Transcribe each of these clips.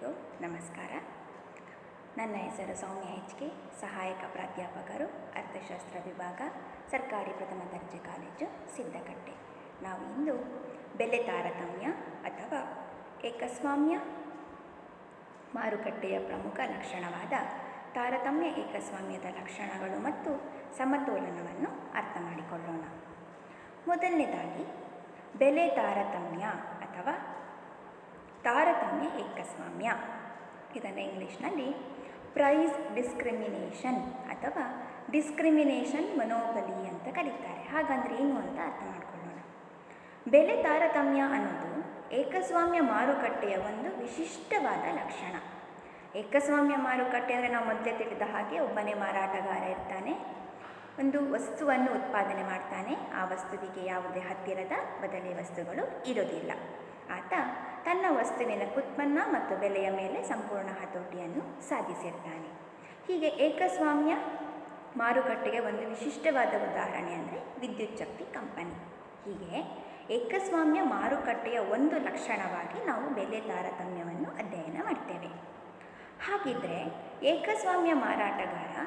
ಎಲ್ಲರಿಗೂ ನಮಸ್ಕಾರ. ನನ್ನ ಹೆಸರು ಸೌಮ್ಯ HK, ಸಹಾಯಕ ಪ್ರಾಧ್ಯಾಪಕರು, ಅರ್ಥಶಾಸ್ತ್ರ ವಿಭಾಗ, ಸರ್ಕಾರಿ ಪ್ರಥಮ ದರ್ಜೆ ಕಾಲೇಜು, ಸಿದ್ದಕಟ್ಟೆ. ನಾವು ಇಂದು ಬೆಲೆ ತಾರತಮ್ಯ ಅಥವಾ ಏಕಸ್ವಾಮ್ಯ ಮಾರುಕಟ್ಟೆಯ ಪ್ರಮುಖ ಲಕ್ಷಣವಾದ ತಾರತಮ್ಯ ಏಕಸ್ವಾಮ್ಯದ ಲಕ್ಷಣಗಳು ಮತ್ತು ಸಮತೋಲನವನ್ನು ಅರ್ಥ ಮಾಡಿಕೊಳ್ಳೋಣ. ಮೊದಲನೇದಾಗಿ ಬೆಲೆ ತಾರತಮ್ಯ ಅಥವಾ ತಾರತಮ್ಯ ಏಕಸ್ವಾಮ್ಯ, ಇದನ್ನು ಇಂಗ್ಲೀಷ್ನಲ್ಲಿ ಪ್ರೈಸ್ ಡಿಸ್ಕ್ರಿಮಿನೇಷನ್ ಅಥವಾ ಡಿಸ್ಕ್ರಿಮಿನೇಷನ್ ಮೊನೋಪಲಿ ಅಂತ ಕರೀತಾರೆ. ಹಾಗಂದ್ರೆ ಏನು ಅಂತ ಅರ್ಥ ಮಾಡ್ಕೊಳ್ಳೋಣ. ಬೆಲೆ ತಾರತಮ್ಯ ಅನ್ನೋದು ಏಕಸ್ವಾಮ್ಯ ಮಾರುಕಟ್ಟೆಯ ಒಂದು ವಿಶಿಷ್ಟವಾದ ಲಕ್ಷಣ. ಏಕಸ್ವಾಮ್ಯ ಮಾರುಕಟ್ಟೆ ಅಂದರೆ ನಾವು ಮೊದಲೇ ತಿಳಿದ ಹಾಗೆ ಒಬ್ಬನೇ ಮಾರಾಟಗಾರ ಇರ್ತಾನೆ, ಒಂದು ವಸ್ತುವನ್ನು ಉತ್ಪಾದನೆ ಮಾಡ್ತಾನೆ. ಆ ವಸ್ತುವಿಗೆ ಯಾವುದೇ ಹತ್ತಿರದ ಬದಲಿ ವಸ್ತುಗಳು ಇರೋದಿಲ್ಲ. ಆತ ತನ್ನ ವಸ್ತುವಿನ ಉತ್ಪನ್ನ ಮತ್ತು ಬೆಲೆಯ ಮೇಲೆ ಸಂಪೂರ್ಣ ಹತೋಟಿಯನ್ನು ಸಾಧಿಸಿರ್ತಾನೆ. ಹೀಗೆ ಏಕಸ್ವಾಮ್ಯ ಮಾರುಕಟ್ಟೆಗೆ ಒಂದು ವಿಶಿಷ್ಟವಾದ ಉದಾಹರಣೆ ಅಂದರೆ ವಿದ್ಯುತ್ ಶಕ್ತಿ ಕಂಪನಿ. ಹೀಗೆ ಏಕಸ್ವಾಮ್ಯ ಮಾರುಕಟ್ಟೆಯ ಒಂದು ಲಕ್ಷಣವಾಗಿ ನಾವು ಬೆಲೆ ತಾರತಮ್ಯವನ್ನು ಅಧ್ಯಯನ ಮಾಡ್ತೇವೆ. ಹಾಗಿದ್ರೆ ಏಕಸ್ವಾಮ್ಯ ಮಾರಾಟಗಾರ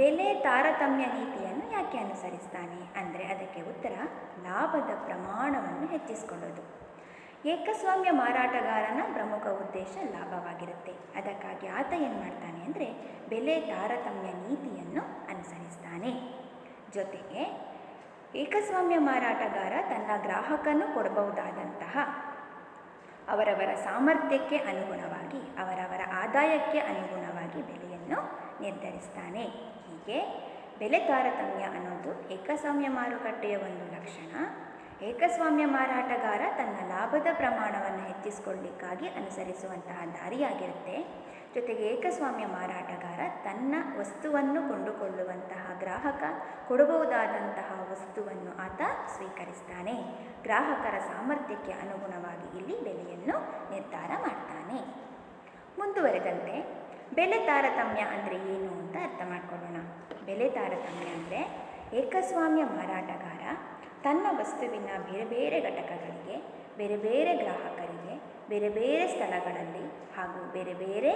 ಬೆಲೆ ತಾರತಮ್ಯ ನೀತಿಯನ್ನು ಯಾಕೆ ಅನುಸರಿಸ್ತಾನೆ ಅಂದರೆ ಅದಕ್ಕೆ ಉತ್ತರ ಲಾಭದ ಪ್ರಮಾಣವನ್ನು ಹೆಚ್ಚಿಸಿಕೊಳ್ಳೋದು. ಏಕಸ್ವಾಮ್ಯ ಮಾರಾಟಗಾರನ ಪ್ರಮುಖ ಉದ್ದೇಶ ಲಾಭವಾಗಿರುತ್ತೆ. ಅದಕ್ಕಾಗಿ ಆತ ಏನು ಮಾಡ್ತಾನೆ ಅಂದರೆ ಬೆಲೆ ತಾರತಮ್ಯ ನೀತಿಯನ್ನು ಅನುಸರಿಸ್ತಾನೆ. ಜೊತೆಗೆ ಏಕಸ್ವಾಮ್ಯ ಮಾರಾಟಗಾರ ತನ್ನ ಗ್ರಾಹಕನು ಕೊಡಬಹುದಾದಂತಹ ಅವರವರ ಸಾಮರ್ಥ್ಯಕ್ಕೆ ಅನುಗುಣವಾಗಿ, ಅವರವರ ಆದಾಯಕ್ಕೆ ಅನುಗುಣವಾಗಿ ಬೆಲೆಯನ್ನು ನಿರ್ಧರಿಸ್ತಾನೆ. ಹೀಗೆ ಬೆಲೆ ತಾರತಮ್ಯ ಅನ್ನೋದು ಏಕಸ್ವಾಮ್ಯ ಮಾರುಕಟ್ಟೆಯ ಒಂದು ಲಕ್ಷಣ. ಏಕಸ್ವಾಮ್ಯ ಮಾರಾಟಗಾರ ತನ್ನ ಲಾಭದ ಪ್ರಮಾಣವನ್ನು ಹೆಚ್ಚಿಸಿಕೊಳ್ಳಲಿಕ್ಕಾಗಿ ಅನುಸರಿಸುವಂತಹ ದಾರಿಯಾಗಿರುತ್ತೆ. ಜೊತೆಗೆ ಏಕಸ್ವಾಮ್ಯ ಮಾರಾಟಗಾರ ತನ್ನ ವಸ್ತುವನ್ನು ಕೊಂಡುಕೊಳ್ಳುವಂತಹ ಗ್ರಾಹಕ ಕೊಡಬಹುದಾದಂತಹ ವಸ್ತುವನ್ನು ಆತ ಸ್ವೀಕರಿಸ್ತಾನೆ. ಗ್ರಾಹಕರ ಸಾಮರ್ಥ್ಯಕ್ಕೆ ಅನುಗುಣವಾಗಿ ಇಲ್ಲಿ ಬೆಲೆಯನ್ನು ನಿರ್ಧಾರ ಮಾಡ್ತಾನೆ. ಮುಂದುವರೆದಂತೆ ಬೆಲೆ ತಾರತಮ್ಯ ಅಂದರೆ ಏನು ಅಂತ ಅರ್ಥ ಮಾಡ್ಕೊಳ್ಳೋಣ. ಬೆಲೆ ತಾರತಮ್ಯ ಅಂದರೆ ಏಕಸ್ವಾಮ್ಯ ಮಾರಾಟಗಾರ ತನ್ನ ವಸ್ತುವಿನ ಬೇರೆ ಬೇರೆ ಘಟಕಗಳಿಗೆ, ಬೇರೆ ಬೇರೆ ಗ್ರಾಹಕರಿಗೆ, ಬೇರೆ ಬೇರೆ ಸ್ಥಳಗಳಲ್ಲಿ ಹಾಗೂ ಬೇರೆ ಬೇರೆ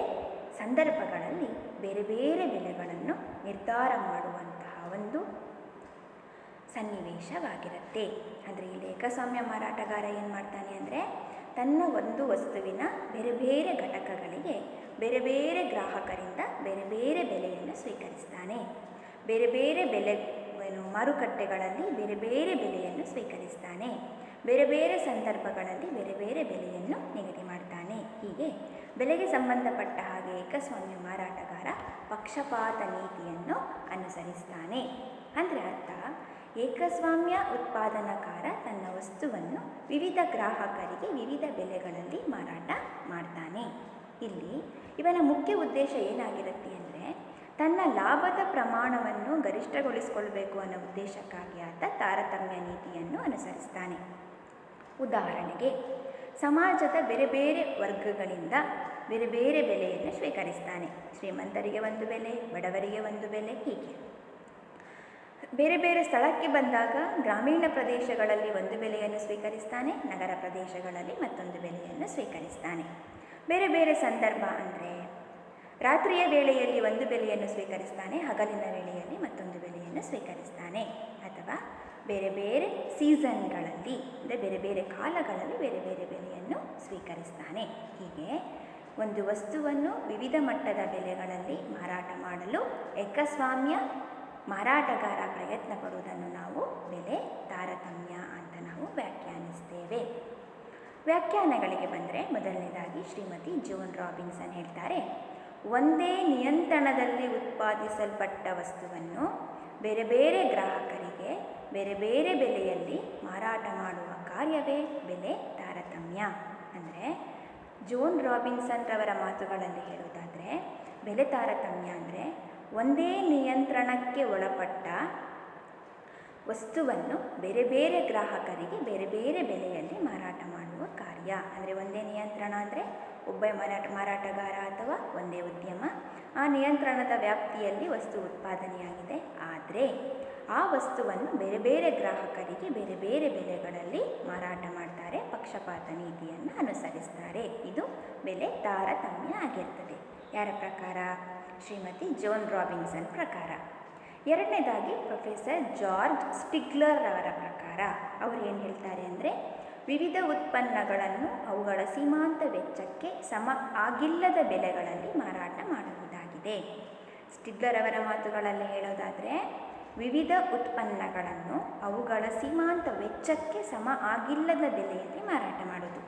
ಸಂದರ್ಭಗಳಲ್ಲಿ ಬೇರೆ ಬೇರೆ ಬೆಲೆಗಳನ್ನು ನಿರ್ಧಾರ ಮಾಡುವಂತಹ ಒಂದು ಸನ್ನಿವೇಶವಾಗಿರುತ್ತೆ. ಅಂದರೆ ಇಲ್ಲಿ ಏಕಸ್ವಾಮ್ಯ ಮಾರಾಟಗಾರ ಏನು ಮಾಡ್ತಾನೆ ಅಂದರೆ ತನ್ನ ಒಂದು ವಸ್ತುವಿನ ಬೇರೆ ಬೇರೆ ಘಟಕಗಳಿಗೆ ಬೇರೆ ಬೇರೆ ಗ್ರಾಹಕರಿಂದ ಬೇರೆ ಬೇರೆ ಬೆಲೆಯನ್ನು ಸ್ವೀಕರಿಸ್ತಾನೆ. ಬೇರೆ ಬೇರೆ ಬೆಲೆ ಮಾರುಕಟ್ಟೆಗಳಲ್ಲಿ ಬೇರೆ ಬೇರೆ ಬೆಲೆಯನ್ನು ಸ್ವೀಕರಿಸ್ತಾನೆ. ಬೇರೆ ಬೇರೆ ಸಂದರ್ಭಗಳಲ್ಲಿ ಬೇರೆ ಬೇರೆ ಬೆಲೆಯನ್ನು ನಿಗದಿ ಮಾಡ್ತಾನೆ. ಹೀಗೆ ಬೆಲೆಗೆ ಸಂಬಂಧಪಟ್ಟ ಹಾಗೆ ಏಕಸ್ವಾಮ್ಯ ಮಾರಾಟಗಾರ ಪಕ್ಷಪಾತ ನೀತಿಯನ್ನು ಅನುಸರಿಸ್ತಾನೆ. ಅಂದರೆ ಅರ್ಥ, ಏಕಸ್ವಾಮ್ಯ ಉತ್ಪಾದನಕಾರ ತನ್ನ ವಸ್ತುವನ್ನು ವಿವಿಧ ಗ್ರಾಹಕರಿಗೆ ವಿವಿಧ ಬೆಲೆಗಳಲ್ಲಿ ಮಾರಾಟ ಮಾಡ್ತಾನೆ. ಇಲ್ಲಿ ಇವನ ಮುಖ್ಯ ಉದ್ದೇಶ ಏನಾಗಿರುತ್ತೆ ಅಂದರೆ ತನ್ನ ಲಾಭದ ಪ್ರಮಾಣವನ್ನು ಗರಿಷ್ಠಗೊಳಿಸಿಕೊಳ್ಬೇಕು ಅನ್ನೋ ಉದ್ದೇಶಕ್ಕಾಗಿ ಆತ ತಾರತಮ್ಯ ನೀತಿಯನ್ನು ಅನುಸರಿಸ್ತಾನೆ. ಉದಾಹರಣೆಗೆ ಸಮಾಜದ ಬೇರೆ ಬೇರೆ ವರ್ಗಗಳಿಂದ ಬೇರೆ ಬೇರೆ ಬೆಲೆಯನ್ನು ಸ್ವೀಕರಿಸ್ತಾನೆ. ಶ್ರೀಮಂತರಿಗೆ ಒಂದು ಬೆಲೆ, ಬಡವರಿಗೆ ಒಂದು ಬೆಲೆ. ಹೀಗೆ ಬೇರೆ ಬೇರೆ ಸ್ಥಳಕ್ಕೆ ಬಂದಾಗ ಗ್ರಾಮೀಣ ಪ್ರದೇಶಗಳಲ್ಲಿ ಒಂದು ಬೆಲೆಯನ್ನು ಸ್ವೀಕರಿಸ್ತಾನೆ, ನಗರ ಪ್ರದೇಶಗಳಲ್ಲಿ ಮತ್ತೊಂದು ಬೆಲೆಯನ್ನು ಸ್ವೀಕರಿಸ್ತಾನೆ. ಬೇರೆ ಬೇರೆ ಸಂದರ್ಭ ಅಂದರೆ ರಾತ್ರಿಯ ವೇಳೆಯಲ್ಲಿ ಒಂದು ಬೆಲೆಯನ್ನು ಸ್ವೀಕರಿಸ್ತಾನೆ, ಹಗಲಿನ ವೇಳೆಯಲ್ಲಿ ಮತ್ತೊಂದು ಬೆಲೆಯನ್ನು ಸ್ವೀಕರಿಸ್ತಾನೆ. ಅಥವಾ ಬೇರೆ ಬೇರೆ ಸೀಸನ್ಗಳಲ್ಲಿ ಅಂದರೆ ಬೇರೆ ಬೇರೆ ಕಾಲಗಳಲ್ಲಿ ಬೇರೆ ಬೇರೆ ಬೆಲೆಯನ್ನು ಸ್ವೀಕರಿಸ್ತಾನೆ. ಹೀಗೆ ಒಂದು ವಸ್ತುವನ್ನು ವಿವಿಧ ಮಟ್ಟದ ಬೆಲೆಗಳಲ್ಲಿ ಮಾರಾಟ ಮಾಡಲು ಏಕಸ್ವಾಮ್ಯ ಮಾರಾಟಗಾರ ಪ್ರಯತ್ನ ಪಡುವುದನ್ನು ನಾವು ಬೆಲೆ ತಾರತಮ್ಯ ಅಂತ ನಾವು ವ್ಯಾಖ್ಯಾನಿಸ್ತೇವೆ. ವ್ಯಾಖ್ಯಾನಗಳಿಗೆ ಬಂದರೆ ಮೊದಲನೇದಾಗಿ ಶ್ರೀಮತಿ ಜೋನ್ ರಾಬಿನ್ಸನ್ ಹೇಳ್ತಾರೆ, ಒಂದೇ ನಿಯಂತ್ರಣದಲ್ಲಿ ಉತ್ಪಾದಿಸಲ್ಪಟ್ಟ ವಸ್ತುವನ್ನು ಬೇರೆ ಬೇರೆ ಗ್ರಾಹಕರಿಗೆ ಬೇರೆ ಬೇರೆ ಬೆಲೆಯಲ್ಲಿ ಮಾರಾಟ ಮಾಡುವ ಕಾರ್ಯವೇ ಬೆಲೆ ತಾರತಮ್ಯ. ಅಂದರೆ ಜೋನ್ ರಾಬಿನ್ಸನ್ ರವರ ಮಾತುಗಳಲ್ಲಿ ಹೇಳುವುದಾದರೆ ಬೆಲೆ ತಾರತಮ್ಯ ಅಂದರೆ ಒಂದೇ ನಿಯಂತ್ರಣಕ್ಕೆ ಒಳಪಟ್ಟ ವಸ್ತುವನ್ನು ಬೇರೆ ಬೇರೆ ಗ್ರಾಹಕರಿಗೆ ಬೇರೆ ಬೇರೆ ಬೆಲೆಯಲ್ಲಿ ಮಾರಾಟ ಮಾಡುವ ಕಾರ್ಯ. ಅಂದರೆ ಒಂದೇ ನಿಯಂತ್ರಣ ಅಂದರೆ ಒಬ್ಬ ಮಾರಾಟಗಾರ ಅಥವಾ ಒಂದೇ ಉದ್ಯಮ ಆ ನಿಯಂತ್ರಣದ ವ್ಯಾಪ್ತಿಯಲ್ಲಿ ವಸ್ತು ಉತ್ಪಾದನೆಯಾಗಿದೆ. ಆದರೆ ಆ ವಸ್ತುವನ್ನು ಬೇರೆ ಬೇರೆ ಗ್ರಾಹಕರಿಗೆ ಬೇರೆ ಬೇರೆ ಬೆಲೆಗಳಲ್ಲಿ ಮಾರಾಟ ಮಾಡ್ತಾರೆ, ಪಕ್ಷಪಾತ ನೀತಿಯನ್ನು ಅನುಸರಿಸ್ತಾರೆ. ಇದು ಬೆಲೆ ತಾರತಮ್ಯ ಆಗಿರ್ತದೆ. ಯಾರ ಪ್ರಕಾರ? ಶ್ರೀಮತಿ ಜೋನ್ ರಾಬಿನ್ಸನ್ ಪ್ರಕಾರ. ಎರಡನೇದಾಗಿ ಪ್ರೊಫೆಸರ್ ಜಾರ್ಜ್ ಸ್ಟಿಗ್ಲರ್ ಅವರ ಪ್ರಕಾರ ಅವರು ಏನು ಹೇಳ್ತಾರೆ ಅಂದರೆ, ವಿವಿಧ ಉತ್ಪನ್ನಗಳನ್ನು ಅವುಗಳ ಸೀಮಾಂತ ವೆಚ್ಚಕ್ಕೆ ಸಮ ಆಗಿಲ್ಲದ ಬೆಲೆಗಳಲ್ಲಿ ಮಾರಾಟ ಮಾಡುವುದಾಗಿದೆ. ಸ್ಟಿಗ್ಲರ್ ಅವರ ಮಾತುಗಳಲ್ಲಿ ಹೇಳೋದಾದರೆ, ವಿವಿಧ ಉತ್ಪನ್ನಗಳನ್ನು ಅವುಗಳ ಸೀಮಾಂತ ವೆಚ್ಚಕ್ಕೆ ಸಮ ಆಗಿಲ್ಲದ ಬೆಲೆಯಲ್ಲಿ ಮಾರಾಟ ಮಾಡೋದು.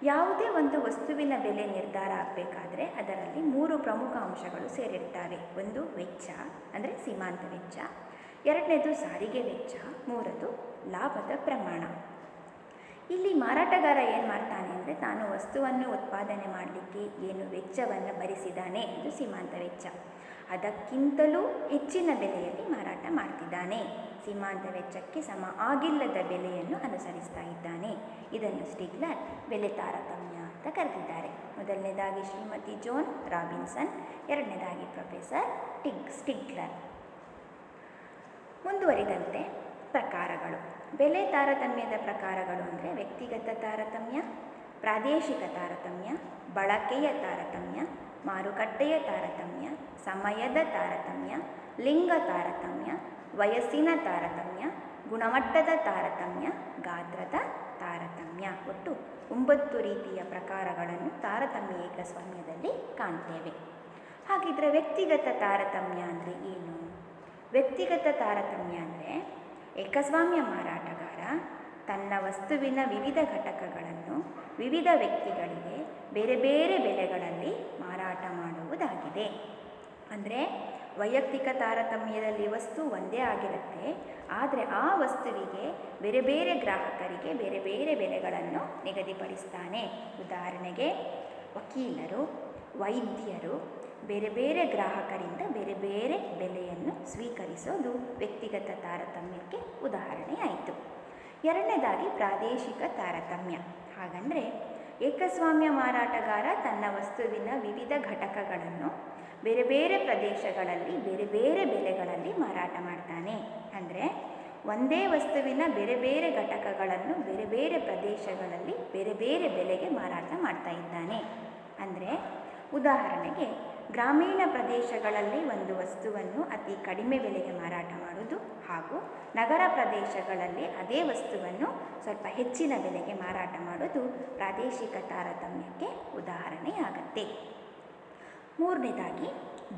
ಯಾವುದೇ ಒಂದು ವಸ್ತುವಿನ ಬೆಲೆ ನಿರ್ಧಾರ ಆಗಬೇಕಾದ್ರೆ ಅದರಲ್ಲಿ 3 ಪ್ರಮುಖ ಅಂಶಗಳು ಸೇರಿರ್ತವೆ. ಒಂದು ವೆಚ್ಚ ಅಂದರೆ ಸೀಮಾಂತ ವೆಚ್ಚ, ಎರಡನೇದು ಸಾರಿಗೆ ವೆಚ್ಚ, ಮೂರದು ಲಾಭದ ಪ್ರಮಾಣ. ಇಲ್ಲಿ ಮಾರಾಟಗಾರ ಏನು ಮಾಡ್ತಾನೆ ಅಂದರೆ, ತಾನು ವಸ್ತುವನ್ನು ಉತ್ಪಾದನೆ ಮಾಡಲಿಕ್ಕೆ ಏನು ವೆಚ್ಚವನ್ನು ಭರಿಸಿದ್ದಾನೆ ಅದು ಸೀಮಾಂತ ವೆಚ್ಚ, ಅದಕ್ಕಿಂತಲೂ ಹೆಚ್ಚಿನ ಬೆಲೆಯಲ್ಲಿ ಮಾರಾಟ ಮಾಡ್ತಿದ್ದಾನೆ. ಸೀಮಾಂತ ವೆಚ್ಚಕ್ಕೆ ಸಮ ಆಗಿಲ್ಲದ ಬೆಲೆಯನ್ನು ಅನುಸರಿಸ್ತಾ ಇದ್ದಾನೆ. ಇದನ್ನು ಸ್ಟಿಗ್ಲರ್ ಬೆಲೆ ತಾರತಮ್ಯ ಅಂತ ಕರೆದಿದ್ದಾರೆ. ಮೊದಲನೇದಾಗಿ ಶ್ರೀಮತಿ ಜೋನ್ ರಾಬಿನ್ಸನ್, ಎರಡನೇದಾಗಿ ಪ್ರೊಫೆಸರ್ ಸ್ಟಿಗ್ಲರ್. ಮುಂದುವರಿದಂತೆ ಪ್ರಕಾರಗಳು. ಬೆಲೆ ತಾರತಮ್ಯದ ಪ್ರಕಾರಗಳು ಅಂದರೆ ವ್ಯಕ್ತಿಗತ ತಾರತಮ್ಯ, ಪ್ರಾದೇಶಿಕ ತಾರತಮ್ಯ, ಬಳಕೆಯ ತಾರತಮ್ಯ, ಮಾರುಕಟ್ಟೆಯ ತಾರತಮ್ಯ, ಸಮಯದ ತಾರತಮ್ಯ, ಲಿಂಗ ತಾರತಮ್ಯ, ವಯಸ್ಸಿನ ತಾರತಮ್ಯ, ಗುಣಮಟ್ಟದ ತಾರತಮ್ಯ, ಗಾತ್ರದ ತಾರತಮ್ಯ. ಒಟ್ಟು 9 ರೀತಿಯ ಪ್ರಕಾರಗಳನ್ನು ತಾರತಮ್ಯ ಏಕಸ್ವಾಮ್ಯದಲ್ಲಿ ಕಾಣ್ತೇವೆ. ಹಾಗಿದ್ರೆ ವ್ಯಕ್ತಿಗತ ತಾರತಮ್ಯ ಅಂದರೆ ಏನು? ವ್ಯಕ್ತಿಗತ ತಾರತಮ್ಯ ಅಂದರೆ ಏಕಸ್ವಾಮ್ಯ ಮಾರಾಟಗಾರ ತನ್ನ ವಸ್ತುವಿನ ವಿವಿಧ ಘಟಕಗಳನ್ನು ವಿವಿಧ ವ್ಯಕ್ತಿಗಳಿಗೆ ಬೇರೆ ಬೇರೆ ಬೆಲೆಗಳಲ್ಲಿ ಮಾರಾಟ ಮಾಡುವುದಾಗಿದೆ. ಅಂದರೆ ವೈಯಕ್ತಿಕ ತಾರತಮ್ಯದಲ್ಲಿ ವಸ್ತು ಒಂದೇ ಆಗಿರುತ್ತೆ, ಆದರೆ ಆ ವಸ್ತುವಿಗೆ ಬೇರೆ ಬೇರೆ ಗ್ರಾಹಕರಿಗೆ ಬೇರೆ ಬೇರೆ ಬೆಲೆಗಳನ್ನು ನಿಗದಿಪಡಿಸ್ತಾನೆ. ಉದಾಹರಣೆಗೆ ವಕೀಲರು, ವೈದ್ಯರು ಬೇರೆ ಬೇರೆ ಗ್ರಾಹಕರಿಂದ ಬೇರೆ ಬೇರೆ ಬೆಲೆಯನ್ನು ಸ್ವೀಕರಿಸೋದು ವ್ಯಕ್ತಿಗತ ತಾರತಮ್ಯಕ್ಕೆ ಉದಾಹರಣೆ ಆಯಿತು. ಎರಡನೇದಾಗಿ ಪ್ರಾದೇಶಿಕ ತಾರತಮ್ಯ. ಹಾಗಂದರೆ ಏಕಸ್ವಾಮ್ಯ ಮಾರಾಟಗಾರ ತನ್ನ ವಸ್ತುವಿನ ವಿವಿಧ ಘಟಕಗಳನ್ನು ಬೇರೆ ಬೇರೆ ಪ್ರದೇಶಗಳಲ್ಲಿ ಬೇರೆ ಬೇರೆ ಬೆಲೆಗಳಲ್ಲಿ ಮಾರಾಟ ಮಾಡ್ತಾನೆ. ಅಂದರೆ ಒಂದೇ ವಸ್ತುವಿನ ಬೇರೆ ಬೇರೆ ಘಟಕಗಳನ್ನು ಬೇರೆ ಬೇರೆ ಪ್ರದೇಶಗಳಲ್ಲಿ ಬೇರೆ ಬೇರೆ ಬೆಲೆಗೆ ಮಾರಾಟ ಮಾಡ್ತಾ ಇದ್ದಾನೆ. ಅಂದರೆ ಉದಾಹರಣೆಗೆ ಗ್ರಾಮೀಣ ಪ್ರದೇಶಗಳಲ್ಲಿ ಒಂದು ವಸ್ತುವನ್ನು ಅತಿ ಕಡಿಮೆ ಬೆಲೆಗೆ ಮಾರಾಟ ಮಾಡೋದು ಹಾಗೂ ನಗರ ಪ್ರದೇಶಗಳಲ್ಲಿ ಅದೇ ವಸ್ತುವನ್ನು ಸ್ವಲ್ಪ ಹೆಚ್ಚಿನ ಬೆಲೆಗೆ ಮಾರಾಟ ಮಾಡೋದು ಪ್ರಾದೇಶಿಕ ತಾರತಮ್ಯಕ್ಕೆ ಉದಾಹರಣೆಯಾಗತ್ತೆ. ಮೂರನೇದಾಗಿ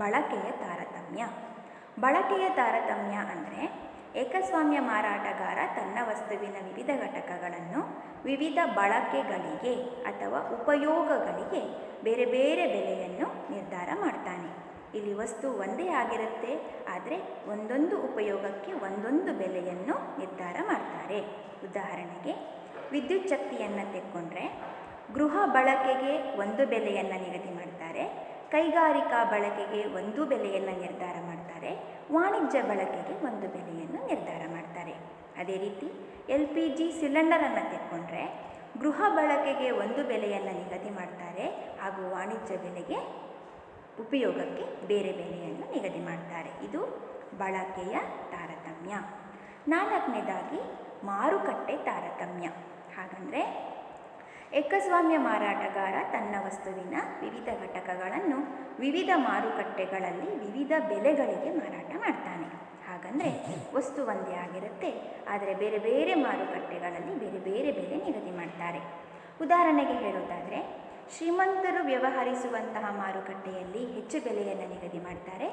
ಬಳಕೆಯ ತಾರತಮ್ಯ. ಬಳಕೆಯ ತಾರತಮ್ಯ ಅಂದರೆ ಏಕಸ್ವಾಮ್ಯ ಮಾರಾಟಗಾರ ತನ್ನ ವಸ್ತುವಿನ ವಿವಿಧ ಘಟಕಗಳನ್ನು ವಿವಿಧ ಬಳಕೆಗಳಿಗೆ ಅಥವಾ ಉಪಯೋಗಗಳಿಗೆ ಬೇರೆ ಬೇರೆ ಬೆಲೆಯನ್ನು ನಿರ್ಧಾರ ಮಾಡ್ತಾನೆ. ಇಲ್ಲಿ ವಸ್ತು ಒಂದೇ ಆಗಿರುತ್ತೆ, ಆದರೆ ಒಂದೊಂದು ಉಪಯೋಗಕ್ಕೆ ಒಂದೊಂದು ಬೆಲೆಯನ್ನು ನಿರ್ಧಾರ ಮಾಡ್ತಾರೆ. ಉದಾಹರಣೆಗೆ ವಿದ್ಯುತ್ ಶಕ್ತಿಯನ್ನು ತೆಕ್ಕೊಂಡ್ರೆ ಗೃಹ ಬಳಕೆಗೆ ಒಂದು ಬೆಲೆಯನ್ನು ನಿಗದಿ ಮಾಡ್ತಾರೆ, ಕೈಗಾರಿಕಾ ಬಳಕೆಗೆ ಒಂದು ಬೆಲೆಯನ್ನು ನಿರ್ಧಾರ ಮಾಡ್ತಾರೆ, ವಾಣಿಜ್ಯ ಬಳಕೆಗೆ ಒಂದು ಬೆಲೆಯನ್ನು ನಿರ್ಧಾರ ಮಾಡ್ತಾರೆ. ಅದೇ ರೀತಿ LPG ಸಿಲಿಂಡರನ್ನು ತೆಕ್ಕೊಂಡ್ರೆ ಗೃಹ ಬಳಕೆಗೆ ಒಂದು ಬೆಲೆಯನ್ನು ನಿಗದಿ ಮಾಡ್ತಾರೆ ಹಾಗೂ ವಾಣಿಜ್ಯ ಬೆಲೆಗೆ ಉಪಯೋಗಕ್ಕೆ ಬೇರೆ ಬೆಲೆಯನ್ನು ನಿಗದಿ ಮಾಡ್ತಾರೆ. ಇದು ಬಳಕೆಯ ತಾರತಮ್ಯ. ನಾಲ್ಕನೇದಾಗಿ ಮಾರುಕಟ್ಟೆ ತಾರತಮ್ಯ. ಹಾಗಂದರೆ ಏಕಸ್ವಾಮ್ಯ ಮಾರಾಟಗಾರ ತನ್ನ ವಸ್ತುವಿನ ವಿವಿಧ ಘಟಕಗಳನ್ನು ವಿವಿಧ ಮಾರುಕಟ್ಟೆಗಳಲ್ಲಿ ವಿವಿಧ ಬೆಲೆಗಳಿಗೆ ಮಾರಾಟ ಮಾಡ್ತಾನೆ. ಹಾಗಂದರೆ ವಸ್ತು ಒಂದೇ ಆಗಿರುತ್ತೆ, ಆದರೆ ಬೇರೆ ಬೇರೆ ಮಾರುಕಟ್ಟೆಗಳಲ್ಲಿ ಬೇರೆ ಬೇರೆ ಬೆಲೆ ನಿಗದಿ ಮಾಡ್ತಾರೆ. ಉದಾಹರಣೆಗೆ ಹೇಳೋದಾದರೆ ಶ್ರೀಮಂತರು ವ್ಯವಹರಿಸುವಂತಹ ಮಾರುಕಟ್ಟೆಯಲ್ಲಿ ಹೆಚ್ಚು ಬೆಲೆಯನ್ನು ನಿಗದಿ ಮಾಡ್ತಾರೆ,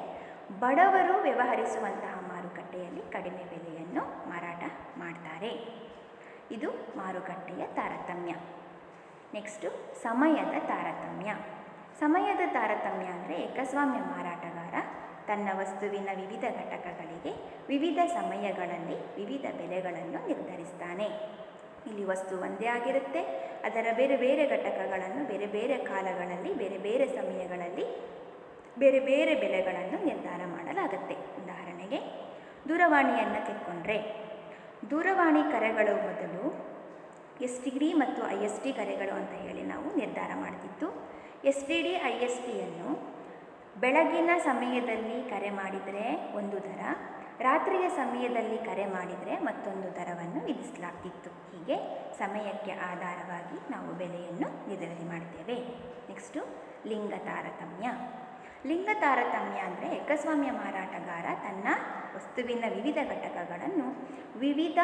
ಬಡವರು ವ್ಯವಹರಿಸುವಂತಹ ಮಾರುಕಟ್ಟೆಯಲ್ಲಿ ಕಡಿಮೆ ಬೆಲೆಯನ್ನು ಮಾರಾಟ ಮಾಡ್ತಾರೆ. ಇದು ಮಾರುಕಟ್ಟೆಯ ತಾರತಮ್ಯ. ನೆಕ್ಸ್ಟು ಸಮಯದ ತಾರತಮ್ಯ. ಸಮಯದ ತಾರತಮ್ಯ ಅಂದರೆ ಏಕಸ್ವಾಮ್ಯ ಮಾರಾಟಗಾರ ತನ್ನ ವಸ್ತುವಿನ ವಿವಿಧ ಘಟಕಗಳಿಗೆ ವಿವಿಧ ಸಮಯಗಳಲ್ಲಿ ವಿವಿಧ ಬೆಲೆಗಳನ್ನು ನಿರ್ಧರಿಸ್ತಾನೆ. ಇಲ್ಲಿ ವಸ್ತು ಒಂದೇ ಆಗಿರುತ್ತೆ, ಅದರ ಬೇರೆ ಬೇರೆ ಘಟಕಗಳನ್ನು ಬೇರೆ ಬೇರೆ ಕಾಲಗಳಲ್ಲಿ ಬೇರೆ ಬೇರೆ ಸಮಯಗಳಲ್ಲಿ ಬೇರೆ ಬೇರೆ ಬೆಲೆಗಳನ್ನು ನಿರ್ಧಾರ ಮಾಡಲಾಗುತ್ತೆ. ಉದಾಹರಣೆಗೆ ದೂರವಾಣಿಯನ್ನು ತೆಕ್ಕೊಂಡ್ರೆ ದೂರವಾಣಿ ಕರೆಗಳು ಮೊದಲು STD ಮತ್ತು IST ಕರೆಗಳು ಅಂತ ಹೇಳಿ ನಾವು ನಿರ್ಧಾರ ಮಾಡ್ತಿತ್ತು. STD ISTಯನ್ನು ಬೆಳಗಿನ ಸಮಯದಲ್ಲಿ ಕರೆ ಮಾಡಿದರೆ ಒಂದು ದರ, ರಾತ್ರಿಯ ಸಮಯದಲ್ಲಿ ಕರೆ ಮಾಡಿದರೆ ಮತ್ತೊಂದು ದರವನ್ನು ವಿಧಿಸಲಾಗ್ತಿತ್ತು. ಹೀಗೆ ಸಮಯಕ್ಕೆ ಆಧಾರವಾಗಿ ನಾವು ಬೆಲೆಯನ್ನು ನಿಗದಿ ಮಾಡ್ತೇವೆ. ನೆಕ್ಸ್ಟು ಲಿಂಗ ತಾರತಮ್ಯ. ಲಿಂಗ ತಾರತಮ್ಯ ಅಂದರೆ ಏಕಸ್ವಾಮ್ಯ ಮಾರಾಟಗಾರ ತನ್ನ ವಸ್ತುವಿನ ವಿವಿಧ ಘಟಕಗಳನ್ನು ವಿವಿಧ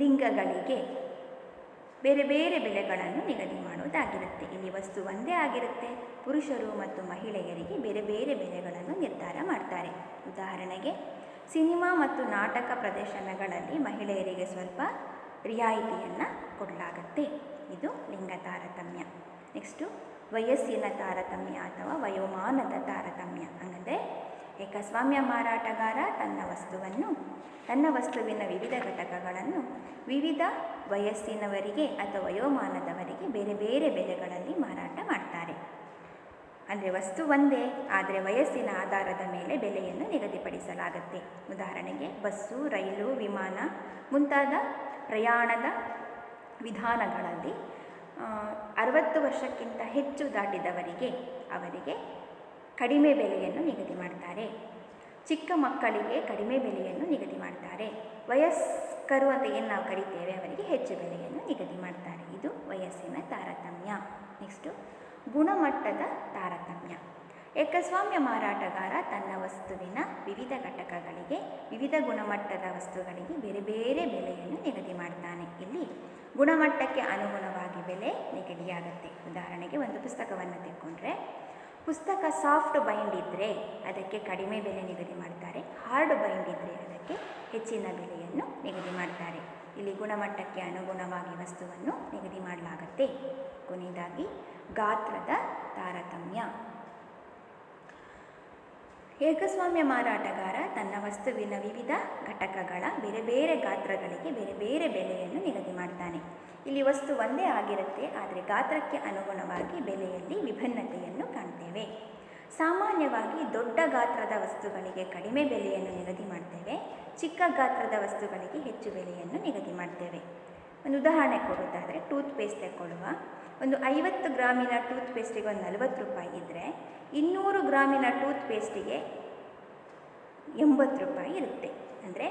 ಲಿಂಗಗಳಿಗೆ ಬೇರೆ ಬೇರೆ ಬೆಲೆಗಳನ್ನು ನಿಗದಿ ಮಾಡುವುದಾಗಿರುತ್ತೆ. ಇಲ್ಲಿ ವಸ್ತು ಒಂದೇ ಆಗಿರುತ್ತೆ. ಪುರುಷರು ಮತ್ತು ಮಹಿಳೆಯರಿಗೆ ಬೇರೆ ಬೇರೆ ಬೆಲೆಗಳನ್ನು ನಿರ್ಧಾರ ಮಾಡ್ತಾರೆ. ಉದಾಹರಣೆಗೆ ಸಿನಿಮಾ ಮತ್ತು ನಾಟಕ ಪ್ರದರ್ಶನಗಳಲ್ಲಿ ಮಹಿಳೆಯರಿಗೆ ಸ್ವಲ್ಪ ರಿಯಾಯಿತಿಯನ್ನು ಕೊಡಲಾಗುತ್ತೆ. ಇದು ಲಿಂಗ ತಾರತಮ್ಯ. ನೆಕ್ಸ್ಟು ವಯಸ್ಸಿನ ತಾರತಮ್ಯ ಅಥವಾ ವಯೋಮಾನದ ತಾರತಮ್ಯ. ಅಂದರೆ ಏಕಸ್ವಾಮ್ಯ ಮಾರಾಟಗಾರ ತನ್ನ ವಸ್ತುವಿನ ವಿವಿಧ ಘಟಕಗಳನ್ನು ವಿವಿಧ ವಯಸ್ಸಿನವರಿಗೆ ಅಥವಾ ವಯೋಮಾನದವರಿಗೆ ಬೇರೆ ಬೇರೆ ಬೆಲೆಗಳಲ್ಲಿ ಮಾರಾಟ ಮಾಡ್ತಾರೆ. ಅಂದರೆ ವಸ್ತು ಒಂದೇ, ಆದರೆ ವಯಸ್ಸಿನ ಆಧಾರದ ಮೇಲೆ ಬೆಲೆಯನ್ನು ನಿಗದಿಪಡಿಸಲಾಗುತ್ತೆ. ಉದಾಹರಣೆಗೆ ಬಸ್ಸು, ರೈಲು, ವಿಮಾನ ಮುಂತಾದ ಪ್ರಯಾಣದ ವಿಧಾನಗಳಲ್ಲಿ 60 ವರ್ಷಕ್ಕಿಂತ ಹೆಚ್ಚು ದಾಟಿದವರಿಗೆ ಅವರಿಗೆ ಕಡಿಮೆ ಬೆಲೆಯನ್ನು ನಿಗದಿ ಮಾಡ್ತಾರೆ. ಚಿಕ್ಕ ಮಕ್ಕಳಿಗೆ ಕಡಿಮೆ ಬೆಲೆಯನ್ನು ನಿಗದಿ ಮಾಡ್ತಾರೆ. ವಯಸ್ಕರು ಅಂತ ಏನು ನಾವು ಕರಿತೇವೆ ಅವರಿಗೆ ಹೆಚ್ಚು ಬೆಲೆಯನ್ನು ನಿಗದಿ ಮಾಡ್ತಾರೆ. ಇದು ವಯಸ್ಸಿನ ತಾರತಮ್ಯ. ನೆಕ್ಸ್ಟು ಗುಣಮಟ್ಟದ ತಾರತಮ್ಯ. ಏಕಸ್ವಾಮ್ಯ ಮಾರಾಟಗಾರ ತನ್ನ ವಸ್ತುವಿನ ವಿವಿಧ ಘಟಕಗಳಿಗೆ ವಿವಿಧ ಗುಣಮಟ್ಟದ ವಸ್ತುಗಳಿಗೆ ಬೇರೆ ಬೇರೆ ಬೆಲೆಯನ್ನು ನಿಗದಿ ಮಾಡ್ತಾನೆ. ಇಲ್ಲಿ ಗುಣಮಟ್ಟಕ್ಕೆ ಅನುಗುಣವಾಗಿ ಬೆಲೆ ನಿಗದಿಯಾಗುತ್ತೆ. ಉದಾಹರಣೆಗೆ ಒಂದು ಪುಸ್ತಕವನ್ನು ತೆಕ್ಕೊಂಡ್ರೆ ಪುಸ್ತಕ ಸಾಫ್ಟ್ ಬೈಂಡ್ ಇದ್ದರೆ ಅದಕ್ಕೆ ಕಡಿಮೆ ಬೆಲೆ ನಿಗದಿ ಮಾಡ್ತಾರೆ. ಹಾರ್ಡ್ ಬೈಂಡ್ ಇದ್ದರೆ ಅದಕ್ಕೆ ಹೆಚ್ಚಿನ ಬೆಲೆಯನ್ನು ನಿಗದಿ ಮಾಡ್ತಾರೆ. ಇಲ್ಲಿ ಗುಣಮಟ್ಟಕ್ಕೆ ಅನುಗುಣವಾಗಿ ವಸ್ತುವನ್ನು ನಿಗದಿ ಮಾಡಲಾಗುತ್ತೆ. ಕೊನೆಯದಾಗಿ ಗಾತ್ರದ ತಾರತಮ್ಯ. ಏಕಸ್ವಾಮ್ಯ ಮಾರಾಟಗಾರ ತನ್ನ ವಸ್ತುವಿನ ವಿವಿಧ ಘಟಕಗಳ ಬೇರೆ ಬೇರೆ ಗಾತ್ರಗಳಿಗೆ ಬೇರೆ ಬೇರೆ ಬೆಲೆಯನ್ನು ನಿಗದಿ ಮಾಡ್ತಾನೆ. ಇಲ್ಲಿ ವಸ್ತು ಒಂದೇ ಆಗಿರುತ್ತೆ, ಆದರೆ ಗಾತ್ರಕ್ಕೆ ಅನುಗುಣವಾಗಿ ಬೆಲೆಯಲ್ಲಿ ವಿಭಿನ್ನತೆಯನ್ನು ಕಾಣ್ತೇವೆ. ಸಾಮಾನ್ಯವಾಗಿ ದೊಡ್ಡ ಗಾತ್ರದ ವಸ್ತುಗಳಿಗೆ ಕಡಿಮೆ ಬೆಲೆಯನ್ನು ನಿಗದಿ ಮಾಡ್ತೇವೆ. ಚಿಕ್ಕ ಗಾತ್ರದ ವಸ್ತುಗಳಿಗೆ ಹೆಚ್ಚು ಬೆಲೆಯನ್ನು ನಿಗದಿ ಮಾಡ್ತೇವೆ. ಒಂದು ಉದಾಹರಣೆ ಕೊಡೋದಾದರೆ ಟೂತ್ಪೇಸ್ಟ್ ತೆಕ್ಕೊಳ್ಳುವ. ಒಂದು 50 ಗ್ರಾಮಿನ ಟೂತ್ಪೇಸ್ಟಿಗೆ ಒಂದು 40 ರೂಪಾಯಿ ಇದ್ದರೆ 200 ಗ್ರಾಮಿನ ಟೂತ್ಪೇಸ್ಟಿಗೆ 80 ರೂಪಾಯಿ ಇರುತ್ತೆ. ಅಂದರೆ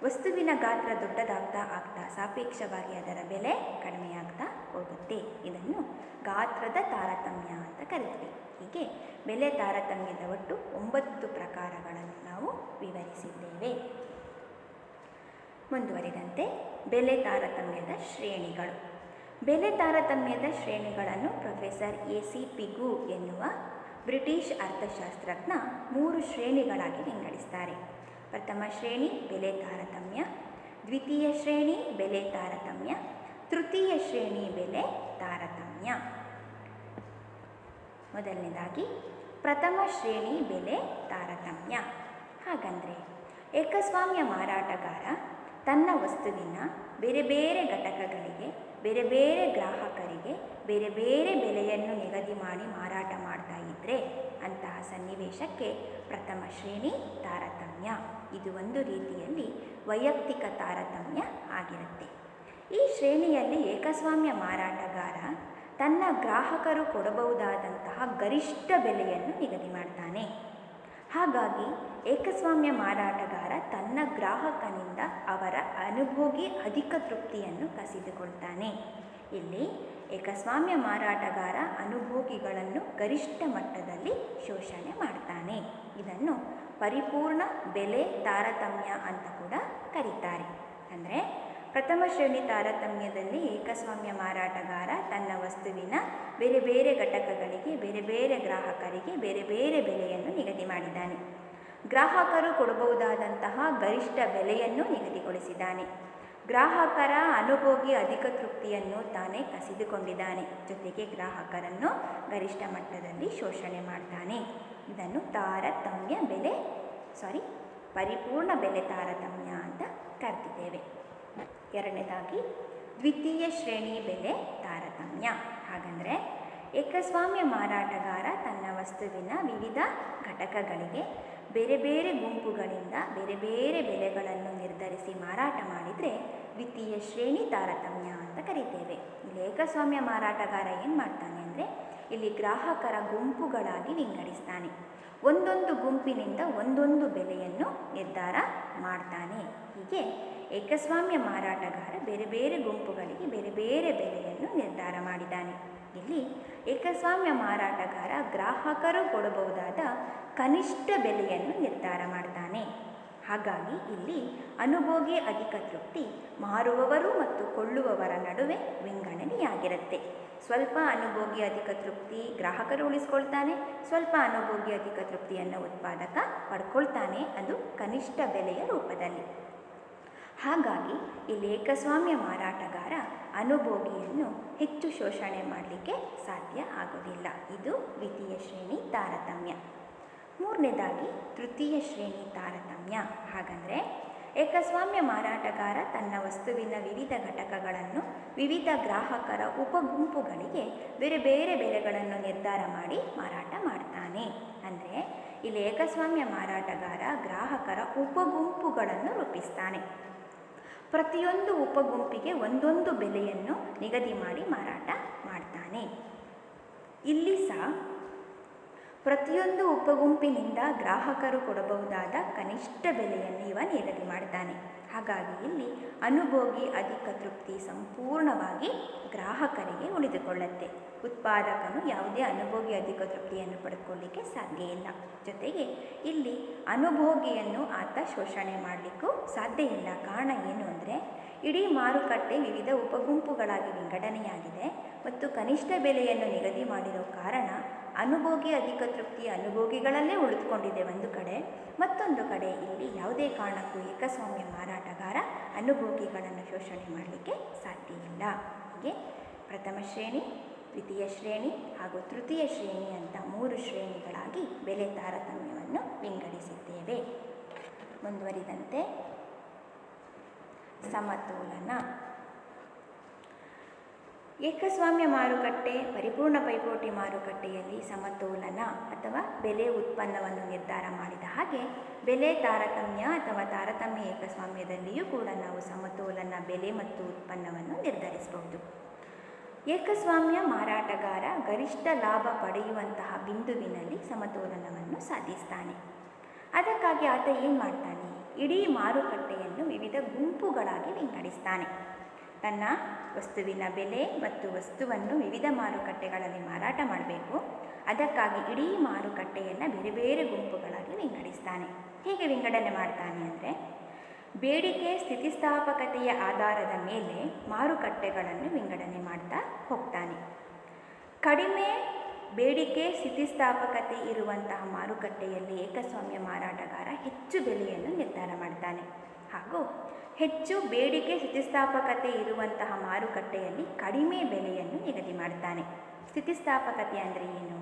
ವಸ್ತುವಿನ ಗಾತ್ರ ದೊಡ್ಡದಾಗ್ತಾ ಆಗ್ತಾ ಸಾಪೇಕ್ಷವಾಗಿ ಅದರ ಬೆಲೆ ಕಡಿಮೆಯಾಗ್ತಾ ಹೋಗುತ್ತೆ. ಇದನ್ನು ಗಾತ್ರದ ತಾರತಮ್ಯ ಅಂತ ಕರಿತೀವಿ. ಹೀಗೆ ಬೆಲೆ ತಾರತಮ್ಯದ ಒಟ್ಟು 9 ಪ್ರಕಾರಗಳನ್ನು ನಾವು ವಿವರಿಸಿದ್ದೇವೆ. ಮುಂದುವರಿದಂತೆ ಬೆಲೆ ತಾರತಮ್ಯದ ಶ್ರೇಣಿಗಳು. ಬೆಲೆ ತಾರತಮ್ಯದ ಶ್ರೇಣಿಗಳನ್ನು ಪ್ರೊಫೆಸರ್ AC ಪಿಗು ಎನ್ನುವ ಬ್ರಿಟಿಷ್ ಅರ್ಥಶಾಸ್ತ್ರಜ್ಞ 3 ಶ್ರೇಣಿಗಳಾಗಿ ವಿಂಗಡಿಸ್ತಾರೆ. ಪ್ರಥಮ ಶ್ರೇಣಿ ಬೆಲೆ ತಾರತಮ್ಯ, ದ್ವಿತೀಯ ಶ್ರೇಣಿ ಬೆಲೆ ತಾರತಮ್ಯ, ತೃತೀಯ ಶ್ರೇಣಿ ಬೆಲೆ ತಾರತಮ್ಯ. ಮೊದಲನೇದಾಗಿ ಪ್ರಥಮ ಶ್ರೇಣಿ ಬೆಲೆ ತಾರತಮ್ಯ. ಹಾಗಂದರೆ ಏಕಸ್ವಾಮ್ಯ ಮಾರಾಟಗಾರ ತನ್ನ ವಸ್ತುವಿನ ಬೇರೆ ಬೇರೆ ಘಟಕಗಳಿಗೆ ಬೇರೆ ಬೇರೆ ಗ್ರಾಹಕರಿಗೆ ಬೇರೆ ಬೇರೆ ಬೆಲೆಯನ್ನು ನಿಗದಿ ಮಾಡಿ ಮಾರಾಟ ಮಾಡ್ತಾ ಇದ್ದರೆ ಅಂತಹ ಸನ್ನಿವೇಶಕ್ಕೆ ಪ್ರಥಮ ಶ್ರೇಣಿ ತಾರತಮ್ಯ. ಇದು ಒಂದು ರೀತಿಯಲ್ಲಿ ವೈಯಕ್ತಿಕ ತಾರತಮ್ಯ ಆಗಿರುತ್ತೆ. ಈ ಶ್ರೇಣಿಯಲ್ಲಿ ಏಕಸ್ವಾಮ್ಯ ಮಾರಾಟಗಾರ ತನ್ನ ಗ್ರಾಹಕರು ಕೊಡಬಹುದಾದಂತಹ ಗರಿಷ್ಠ ಬೆಲೆಯನ್ನು ನಿಗದಿ ಮಾಡ್ತಾನೆ. ಹಾಗಾಗಿ ಏಕಸ್ವಾಮ್ಯ ಮಾರಾಟಗಾರ ತನ್ನ ಗ್ರಾಹಕನಿಂದ ಅವರ ಅನುಭೋಗಿ ಅಧಿಕ ತೃಪ್ತಿಯನ್ನು ಕಸಿದುಕೊಳ್ತಾನೆ. ಇಲ್ಲಿ ಏಕಸ್ವಾಮ್ಯ ಮಾರಾಟಗಾರ ಅನುಭೋಗಿಗಳನ್ನು ಗರಿಷ್ಠ ಮಟ್ಟದಲ್ಲಿ ಶೋಷಣೆ ಮಾಡ್ತಾನೆ. ಇದನ್ನು ಪರಿಪೂರ್ಣ ಬೆಲೆ ತಾರತಮ್ಯ ಅಂತ ಕೂಡ ಕರೀತಾರೆ. ಅಂದರೆ ಪ್ರಥಮ ಶ್ರೇಣಿ ತಾರತಮ್ಯದಲ್ಲಿ ಏಕಸ್ವಾಮ್ಯ ಮಾರಾಟಗಾರ ತನ್ನ ವಸ್ತುವಿನ ಬೇರೆ ಬೇರೆ ಘಟಕಗಳಿಗೆ ಬೇರೆ ಬೇರೆ ಗ್ರಾಹಕರಿಗೆ ಬೇರೆ ಬೇರೆ ಬೆಲೆಯನ್ನು ನಿಗದಿ ಮಾಡಿದ್ದಾನೆ. ಗ್ರಾಹಕರು ಕೊಡಬಹುದಾದಂತಹ ಗರಿಷ್ಠ ಬೆಲೆಯನ್ನು ನಿಗದಿಗೊಳಿಸಿದ್ದಾನೆ. ಗ್ರಾಹಕರ ಅನುಭೋಗಿ ಅಧಿಕ ತೃಪ್ತಿಯನ್ನು ತಾನೇ ಕಸಿದುಕೊಂಡಿದ್ದಾನೆ. ಜೊತೆಗೆ ಗ್ರಾಹಕರನ್ನು ಗರಿಷ್ಠ ಮಟ್ಟದಲ್ಲಿ ಶೋಷಣೆ ಮಾಡ್ತಾನೆ. ಇದನ್ನು ಪರಿಪೂರ್ಣ ಬೆಲೆ ತಾರತಮ್ಯ ಅಂತ ಕರೆದಿದ್ದೇವೆ. ಎರಡನೇದಾಗಿ ದ್ವಿತೀಯ ಶ್ರೇಣಿ ಬೆಲೆ ತಾರತಮ್ಯ. ಹಾಗಂದರೆ ಏಕಸ್ವಾಮ್ಯ ಮಾರಾಟಗಾರ ತನ್ನ ವಸ್ತುವಿನ ವಿವಿಧ ಘಟಕಗಳಿಗೆ ಬೇರೆ ಬೇರೆ ಗುಂಪುಗಳಿಂದ ಬೇರೆ ಬೇರೆ ಬೆಲೆಗಳನ್ನು ನಿರ್ಧರಿಸಿ ಮಾರಾಟ ಮಾಡಿದರೆ ದ್ವಿತೀಯ ಶ್ರೇಣಿ ತಾರತಮ್ಯ ಅಂತ ಕರಿತೇವೆ. ಇಲ್ಲಿ ಏಕಸ್ವಾಮ್ಯ ಮಾರಾಟಗಾರ ಏನು ಮಾಡ್ತಾನೆ ಅಂದರೆ ಇಲ್ಲಿ ಗ್ರಾಹಕರ ಗುಂಪುಗಳಾಗಿ ವಿಂಗಡಿಸ್ತಾನೆ. ಒಂದೊಂದು ಗುಂಪಿನಿಂದ ಒಂದೊಂದು ಬೆಲೆಯನ್ನು ನಿರ್ಧಾರ ಮಾಡ್ತಾನೆ. ಹೀಗೆ ಏಕಸ್ವಾಮ್ಯ ಮಾರಾಟಗಾರ ಬೇರೆ ಬೇರೆ ಗುಂಪುಗಳಿಗೆ ಬೇರೆ ಬೇರೆ ಬೆಲೆಯನ್ನು ನಿರ್ಧಾರ ಮಾಡಿದ್ದಾನೆ. ಇಲ್ಲಿ ಏಕಸ್ವಾಮ್ಯ ಮಾರಾಟಗಾರ ಗ್ರಾಹಕರು ಕೊಡಬಹುದಾದ ಕನಿಷ್ಠ ಬೆಲೆಯನ್ನು ನಿರ್ಧಾರ ಮಾಡ್ತಾನೆ. ಹಾಗಾಗಿ ಇಲ್ಲಿ ಅನುಭೋಗಿ ಅಧಿಕ ತೃಪ್ತಿ ಮಾರುವವರು ಮತ್ತು ಕೊಳ್ಳುವವರ ನಡುವೆ ವಿಂಗಡಣೆಯಾಗಿರುತ್ತೆ. ಸ್ವಲ್ಪ ಅನುಭೋಗಿ ಅಧಿಕ ತೃಪ್ತಿ ಗ್ರಾಹಕರು ಉಳಿಸ್ಕೊಳ್ತಾನೆ, ಸ್ವಲ್ಪ ಅನುಭೋಗಿ ಅಧಿಕ ತೃಪ್ತಿಯನ್ನು ಉತ್ಪಾದಕ ಪಡ್ಕೊಳ್ತಾನೆ, ಅದು ಕನಿಷ್ಠ ಬೆಲೆಯ ರೂಪದಲ್ಲಿ. ಹಾಗಾಗಿ ಇಲ್ಲಿ ಏಕಸ್ವಾಮ್ಯ ಮಾರಾಟಗಾರ ಅನುಭೋಗಿಯನ್ನು ಹೆಚ್ಚು ಶೋಷಣೆ ಮಾಡಲಿಕ್ಕೆ ಸಾಧ್ಯ ಆಗೋದಿಲ್ಲ. ಇದು ದ್ವಿತೀಯ ಶ್ರೇಣಿ ತಾರತಮ್ಯ. ಮೂರನೇದಾಗಿ ತೃತೀಯ ಶ್ರೇಣಿ ತಾರತಮ್ಯ. ಹಾಗಂದರೆ ಏಕಸ್ವಾಮ್ಯ ಮಾರಾಟಗಾರ ತನ್ನ ವಸ್ತುವಿನ ವಿವಿಧ ಘಟಕಗಳನ್ನು ವಿವಿಧ ಗ್ರಾಹಕರ ಉಪಗುಂಪುಗಳಿಗೆ ಬೇರೆ ಬೇರೆ ಬೆಲೆಗಳನ್ನು ನಿರ್ಧಾರ ಮಾಡಿ ಮಾರಾಟ ಮಾಡ್ತಾನೆ. ಅಂದರೆ ಇಲ್ಲಿ ಏಕಸ್ವಾಮ್ಯ ಮಾರಾಟಗಾರ ಗ್ರಾಹಕರ ಉಪಗುಂಪುಗಳನ್ನು ರೂಪಿಸ್ತಾನೆ. ಪ್ರತಿಯೊಂದು ಉಪಗುಂಪಿಗೆ ಒಂದೊಂದು ಬೆಲೆಯನ್ನು ನಿಗದಿ ಮಾಡಿ ಮಾರಾಟ ಮಾಡ್ತಾನೆ. ಇಲ್ಲಿ ಸಹ ಪ್ರತಿಯೊಂದು ಉಪಗುಂಪಿನಿಂದ ಗ್ರಾಹಕರು ಕೊಡಬಹುದಾದ ಕನಿಷ್ಠ ಬೆಲೆಯನ್ನು ಇವ ನಿಗದಿ ಮಾಡ್ತಾನೆ. ಹಾಗಾಗಿ ಇಲ್ಲಿ ಅನುಭೋಗಿ ಅಧಿಕ ತೃಪ್ತಿ ಸಂಪೂರ್ಣವಾಗಿ ಗ್ರಾಹಕರಿಗೆ ಉಳಿದುಕೊಳ್ಳುತ್ತೆ. ಉತ್ಪಾದಕನು ಯಾವುದೇ ಅನುಭೋಗಿ ಅಧಿಕ ತೃಪ್ತಿಯನ್ನು ಪಡ್ಕೊಳ್ಳಿಕ್ಕೆ ಸಾಧ್ಯ ಇಲ್ಲ. ಜೊತೆಗೆ ಇಲ್ಲಿ ಅನುಭೋಗಿಯನ್ನು ಆತ ಶೋಷಣೆ ಮಾಡಲಿಕ್ಕೂ ಸಾಧ್ಯ ಇಲ್ಲ. ಕಾರಣ ಏನು ಅಂದರೆ ಇಡೀ ಮಾರುಕಟ್ಟೆ ವಿವಿಧ ಉಪಗುಂಪುಗಳಾಗಿ ವಿಂಗಡಣೆಯಾಗಿದೆ ಮತ್ತು ಕನಿಷ್ಠ ಬೆಲೆಯನ್ನು ನಿಗದಿ ಮಾಡಿರೋ ಕಾರಣ ಅನುಭೋಗಿ ಅಧಿಕ ತೃಪ್ತಿ ಅನುಭೋಗಿಗಳಲ್ಲೇ ಉಳಿದುಕೊಂಡಿದೆ ಒಂದು ಕಡೆ. ಮತ್ತೊಂದು ಕಡೆ ಇಲ್ಲಿ ಯಾವುದೇ ಕಾರಣಕ್ಕೂ ಏಕಸ್ವಾಮ್ಯ ಮಾರಾಟಗಾರ ಅನುಭೋಗಿಗಳನ್ನು ಶೋಷಣೆ ಮಾಡಲಿಕ್ಕೆ ಸಾಧ್ಯ ಇಲ್ಲ. ಹೀಗೆ ಪ್ರಥಮ ಶ್ರೇಣಿ, ದ್ವಿತೀಯ ಶ್ರೇಣಿ ಹಾಗೂ ತೃತೀಯ ಶ್ರೇಣಿ ಅಂತ 3 ಶ್ರೇಣಿಗಳಾಗಿ ಬೆಲೆ ತಾರತಮ್ಯವನ್ನು ವಿಂಗಡಿಸಿದ್ದೇವೆ. ಮುಂದುವರಿದಂತೆ ಸಮತೋಲನ. ಏಕಸ್ವಾಮ್ಯ ಮಾರುಕಟ್ಟೆ, ಪರಿಪೂರ್ಣ ಪೈಪೋಟಿ ಮಾರುಕಟ್ಟೆಯಲ್ಲಿ ಸಮತೋಲನ ಅಥವಾ ಬೆಲೆ ಉತ್ಪನ್ನವನ್ನು ನಿರ್ಧಾರ ಮಾಡಿದ ಹಾಗೆ ಬೆಲೆ ತಾರತಮ್ಯ ಅಥವಾ ತಾರತಮ್ಯ ಏಕಸ್ವಾಮ್ಯದಲ್ಲಿಯೂ ಕೂಡ ನಾವು ಸಮತೋಲನ ಬೆಲೆ ಮತ್ತು ಉತ್ಪನ್ನವನ್ನು ನಿರ್ಧರಿಸಬಹುದು. ಏಕಸ್ವಾಮ್ಯ ಮಾರಾಟಗಾರ ಗರಿಷ್ಠ ಲಾಭ ಪಡೆಯುವಂತಹ ಬಿಂದುವಿನಲ್ಲಿ ಸಮತೋಲನವನ್ನು ಸಾಧಿಸ್ತಾನೆ. ಅದಕ್ಕಾಗಿ ಆತ ಏನು ಮಾಡ್ತಾನೆ? ಇಡೀ ಮಾರುಕಟ್ಟೆಯನ್ನು ವಿವಿಧ ಗುಂಪುಗಳಾಗಿ ವಿಂಗಡಿಸ್ತಾನೆ. ತನ್ನ ವಸ್ತುವಿನ ಬೆಲೆ ಮತ್ತು ವಸ್ತುವನ್ನು ವಿವಿಧ ಮಾರುಕಟ್ಟೆಗಳಲ್ಲಿ ಮಾರಾಟ ಮಾಡಬೇಕು. ಅದಕ್ಕಾಗಿ ಇಡೀ ಮಾರುಕಟ್ಟೆಯನ್ನು ಬೇರೆ ಬೇರೆ ಗುಂಪುಗಳಾಗಿ ವಿಂಗಡಿಸ್ತಾನೆ. ಹೇಗೆ ವಿಂಗಡಣೆ ಮಾಡ್ತಾನೆ ಅಂದರೆ ಬೇಡಿಕೆ ಸ್ಥಿತಿಸ್ಥಾಪಕತೆಯ ಆಧಾರದ ಮೇಲೆ ಮಾರುಕಟ್ಟೆಗಳನ್ನು ವಿಂಗಡಣೆ ಮಾಡ್ತಾ ಹೋಗ್ತಾನೆ. ಕಡಿಮೆ ಬೇಡಿಕೆ ಸ್ಥಿತಿಸ್ಥಾಪಕತೆ ಇರುವಂತಹ ಮಾರುಕಟ್ಟೆಯಲ್ಲಿ ಏಕಸ್ವಾಮ್ಯ ಮಾರಾಟಗಾರ ಹೆಚ್ಚು ಬೆಲೆಯನ್ನು ನಿರ್ಧಾರ ಮಾಡ್ತಾನೆ. ಹಾಗೂ ಹೆಚ್ಚು ಬೇಡಿಕೆ ಸ್ಥಿತಿಸ್ಥಾಪಕತೆ ಇರುವಂತಹ ಮಾರುಕಟ್ಟೆಯಲ್ಲಿ ಕಡಿಮೆ ಬೆಲೆಯನ್ನು ನಿಗದಿ ಮಾಡ್ತಾನೆ. ಸ್ಥಿತಿಸ್ಥಾಪಕತೆ ಅಂದರೆ ಏನು?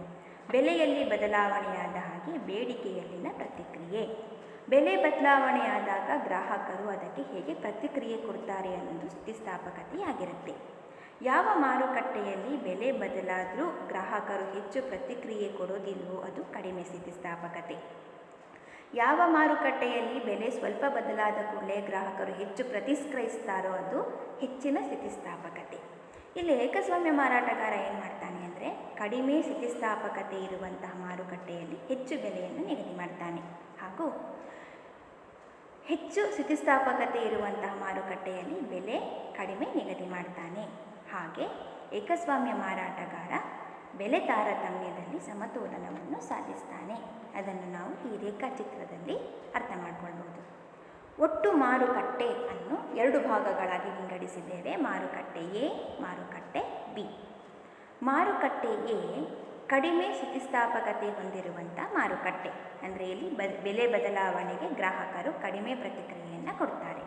ಬೆಲೆಯಲ್ಲಿ ಬದಲಾವಣೆಯಾದ ಹಾಗೆ ಬೇಡಿಕೆಯಲ್ಲಿನ ಪ್ರತಿಕ್ರಿಯೆ. ಬೆಲೆ ಬದಲಾವಣೆಯಾದಾಗ ಗ್ರಾಹಕರು ಅದಕ್ಕೆ ಹೇಗೆ ಪ್ರತಿಕ್ರಿಯೆ ಕೊಡ್ತಾರೆ ಅನ್ನೋದು ಸ್ಥಿತಿಸ್ಥಾಪಕತೆಯಾಗಿರುತ್ತೆ. ಯಾವ ಮಾರುಕಟ್ಟೆಯಲ್ಲಿ ಬೆಲೆ ಬದಲಾದರೂ ಗ್ರಾಹಕರು ಹೆಚ್ಚು ಪ್ರತಿಕ್ರಿಯೆ ಕೊಡೋದಿಲ್ವೋ ಅದು ಕಡಿಮೆ ಸ್ಥಿತಿಸ್ಥಾಪಕತೆ. ಯಾವ ಮಾರುಕಟ್ಟೆಯಲ್ಲಿ ಬೆಲೆ ಸ್ವಲ್ಪ ಬದಲಾದ ಕೂಡಲೇ ಗ್ರಾಹಕರು ಹೆಚ್ಚು ಪ್ರತಿಕ್ರಿಯಿಸ್ತಾರೋ ಅದು ಹೆಚ್ಚಿನ ಸ್ಥಿತಿಸ್ಥಾಪಕತೆ. ಇಲ್ಲಿ ಏಕಸ್ವಾಮ್ಯ ಮಾರಾಟಗಾರ ಏನು ಮಾಡ್ತಾನೆ ಅಂದರೆ ಕಡಿಮೆ ಸ್ಥಿತಿಸ್ಥಾಪಕತೆ ಇರುವಂತಹ ಮಾರುಕಟ್ಟೆಯಲ್ಲಿ ಹೆಚ್ಚು ಬೆಲೆಯನ್ನು ನಿಗದಿ ಮಾಡ್ತಾನೆ. ಹಾಗೂ ಹೆಚ್ಚು ಸ್ಥಿತಿಸ್ಥಾಪಕತೆ ಇರುವಂತಹ ಮಾರುಕಟ್ಟೆಯಲ್ಲಿ ಬೆಲೆ ಕಡಿಮೆ ನಿಗದಿ ಮಾಡ್ತಾನೆ. ಹಾಗೆ ಏಕಸ್ವಾಮ್ಯ ಮಾರಾಟಗಾರ ಬೆಲೆ ತಾರತಮ್ಯದಲ್ಲಿ ಸಮತೋಲನವನ್ನು ಸಾಧಿಸ್ತಾನೆ. ಅದನ್ನು ನಾವು ಈ ರೇಖಾಚಿತ್ರದಲ್ಲಿ ಅರ್ಥ ಮಾಡಿಕೊಳ್ಬೋದು. ಒಟ್ಟು ಮಾರುಕಟ್ಟೆ ಅನ್ನು 2 ಭಾಗಗಳಾಗಿ ವಿಂಗಡಿಸಿದ್ದೇವೆ. ಮಾರುಕಟ್ಟೆ ಎ, ಮಾರುಕಟ್ಟೆ ಬಿ. ಮಾರುಕಟ್ಟೆ ಎ ಕಡಿಮೆ ಸ್ಥಿತಿಸ್ಥಾಪಕತೆ ಹೊಂದಿರುವಂಥ ಮಾರುಕಟ್ಟೆ. ಅಂದರೆ ಇಲ್ಲಿ ಬೆಲೆ ಬದಲಾವಣೆಗೆ ಗ್ರಾಹಕರು ಕಡಿಮೆ ಪ್ರತಿಕ್ರಿಯೆಯನ್ನು ಕೊಡ್ತಾರೆ.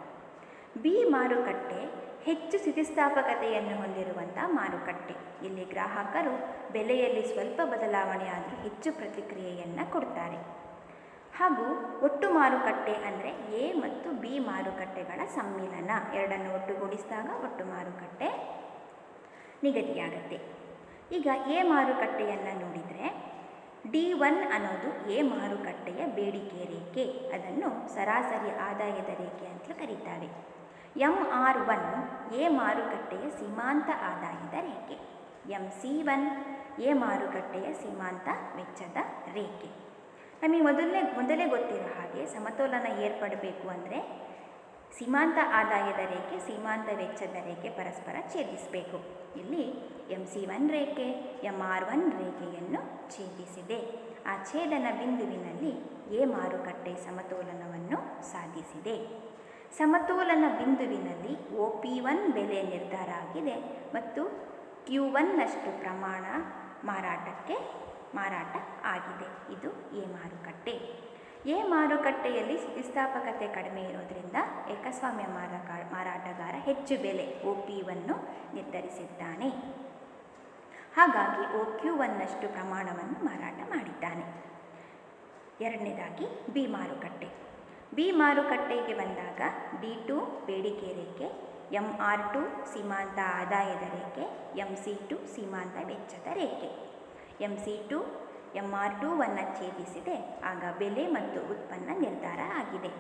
ಬಿ ಮಾರುಕಟ್ಟೆ ಹೆಚ್ಚು ಸ್ಥಿತಿಸ್ಥಾಪಕತೆಯನ್ನು ಹೊಂದಿರುವಂಥ ಮಾರುಕಟ್ಟೆ. ಇಲ್ಲಿ ಗ್ರಾಹಕರು ಬೆಲೆಯಲ್ಲಿ ಸ್ವಲ್ಪ ಬದಲಾವಣೆ ಆದರೂ ಹೆಚ್ಚು ಪ್ರತಿಕ್ರಿಯೆಯನ್ನು ಕೊಡ್ತಾರೆ. ಹಾಗೂ ಒಟ್ಟು ಮಾರುಕಟ್ಟೆ ಅಂದರೆ ಎ ಮತ್ತು ಬಿ ಮಾರುಕಟ್ಟೆಗಳ ಸಮ್ಮಿಲನ. ಎರಡನ್ನು ಒಟ್ಟುಗೂಡಿಸಿದಾಗ ಒಟ್ಟು ಮಾರುಕಟ್ಟೆ ನಿಗದಿಯಾಗುತ್ತೆ. ಈಗ ಎ ಮಾರುಕಟ್ಟೆಯನ್ನು ನೋಡಿದರೆ D1 ಅನ್ನೋದು ಎ ಮಾರುಕಟ್ಟೆಯ ಬೇಡಿಕೆ ರೇಖೆ. ಅದನ್ನು ಸರಾಸರಿ ಆದಾಯದ ರೇಖೆ ಅಂತ ಕರೀತಾರೆ. MR1 ಎ ಮಾರುಕಟ್ಟೆಯ ಸೀಮಾಂತ ಆದಾಯದ ರೇಖೆ. MC1 ಎ ಮಾರುಕಟ್ಟೆಯ ಸೀಮಾಂತ ವೆಚ್ಚದ ರೇಖೆ. ನಮಗೆ ಮೊದಲೇ ಗೊತ್ತಿರೋ ಹಾಗೆ ಸಮತೋಲನ ಏರ್ಪಡಬೇಕು ಅಂದರೆ ಸೀಮಾಂತ ಆದಾಯದ ರೇಖೆ ಸೀಮಾಂತ ವೆಚ್ಚದ ರೇಖೆ ಪರಸ್ಪರ ಛೇದಿಸಬೇಕು. ಇಲ್ಲಿ MC1 ರೇಖೆ MR1 ರೇಖೆಯನ್ನು ಛೇದಿಸಿದೆ. ಆ ಛೇದನ ಬಿಂದುವಿನಲ್ಲಿ ಎ ಮಾರುಕಟ್ಟೆ ಸಮತೋಲನವನ್ನು ಸಾಧಿಸಿದೆ. ಸಮತೋಲನ ಬಿಂದುವಿನಲ್ಲಿ OP1 ಬೆಲೆ ನಿರ್ಧಾರ ಆಗಿದೆ ಮತ್ತು Q1ನಷ್ಟು ಪ್ರಮಾಣ ಮಾರಾಟ ಆಗಿದೆ. ಇದು ಎ ಮಾರುಕಟ್ಟೆ. ಎ ಮಾರುಕಟ್ಟೆಯಲ್ಲಿ ಸ್ಥಿತಿಸ್ಥಾಪಕತೆ ಕಡಿಮೆ ಇರೋದರಿಂದ ಏಕಸ್ವಾಮ್ಯ ಮಾರಾಟಗಾರ ಹೆಚ್ಚು ಬೆಲೆ OP1 ನಿರ್ಧರಿಸಿದ್ದಾನೆ. ಹಾಗಾಗಿ OQ1ನಷ್ಟು ಪ್ರಮಾಣವನ್ನು ಮಾರಾಟ ಮಾಡಿದ್ದಾನೆ. ಎರಡನೇದಾಗಿ ಬಿ ಮಾರುಕಟ್ಟೆ. ಬಿ ಮಾರುಕಟ್ಟೆಗೆ ಬಂದಾಗ D2 ಬೇಡಿಕೆ ರೇಖೆ, MR2 ಸೀಮಾಂತ ಆದಾಯದ ರೇಖೆ, MC2 ಸೀಮಾಂತ ವೆಚ್ಚದ ರೇಖೆ. MC2 MR2ವನ್ನು ಛೇದಿಸಿದೆ. ಆಗ ಬೆಲೆ ಮತ್ತು ಉತ್ಪನ್ನ ನಿರ್ಧಾರ ಆಗಿದೆ.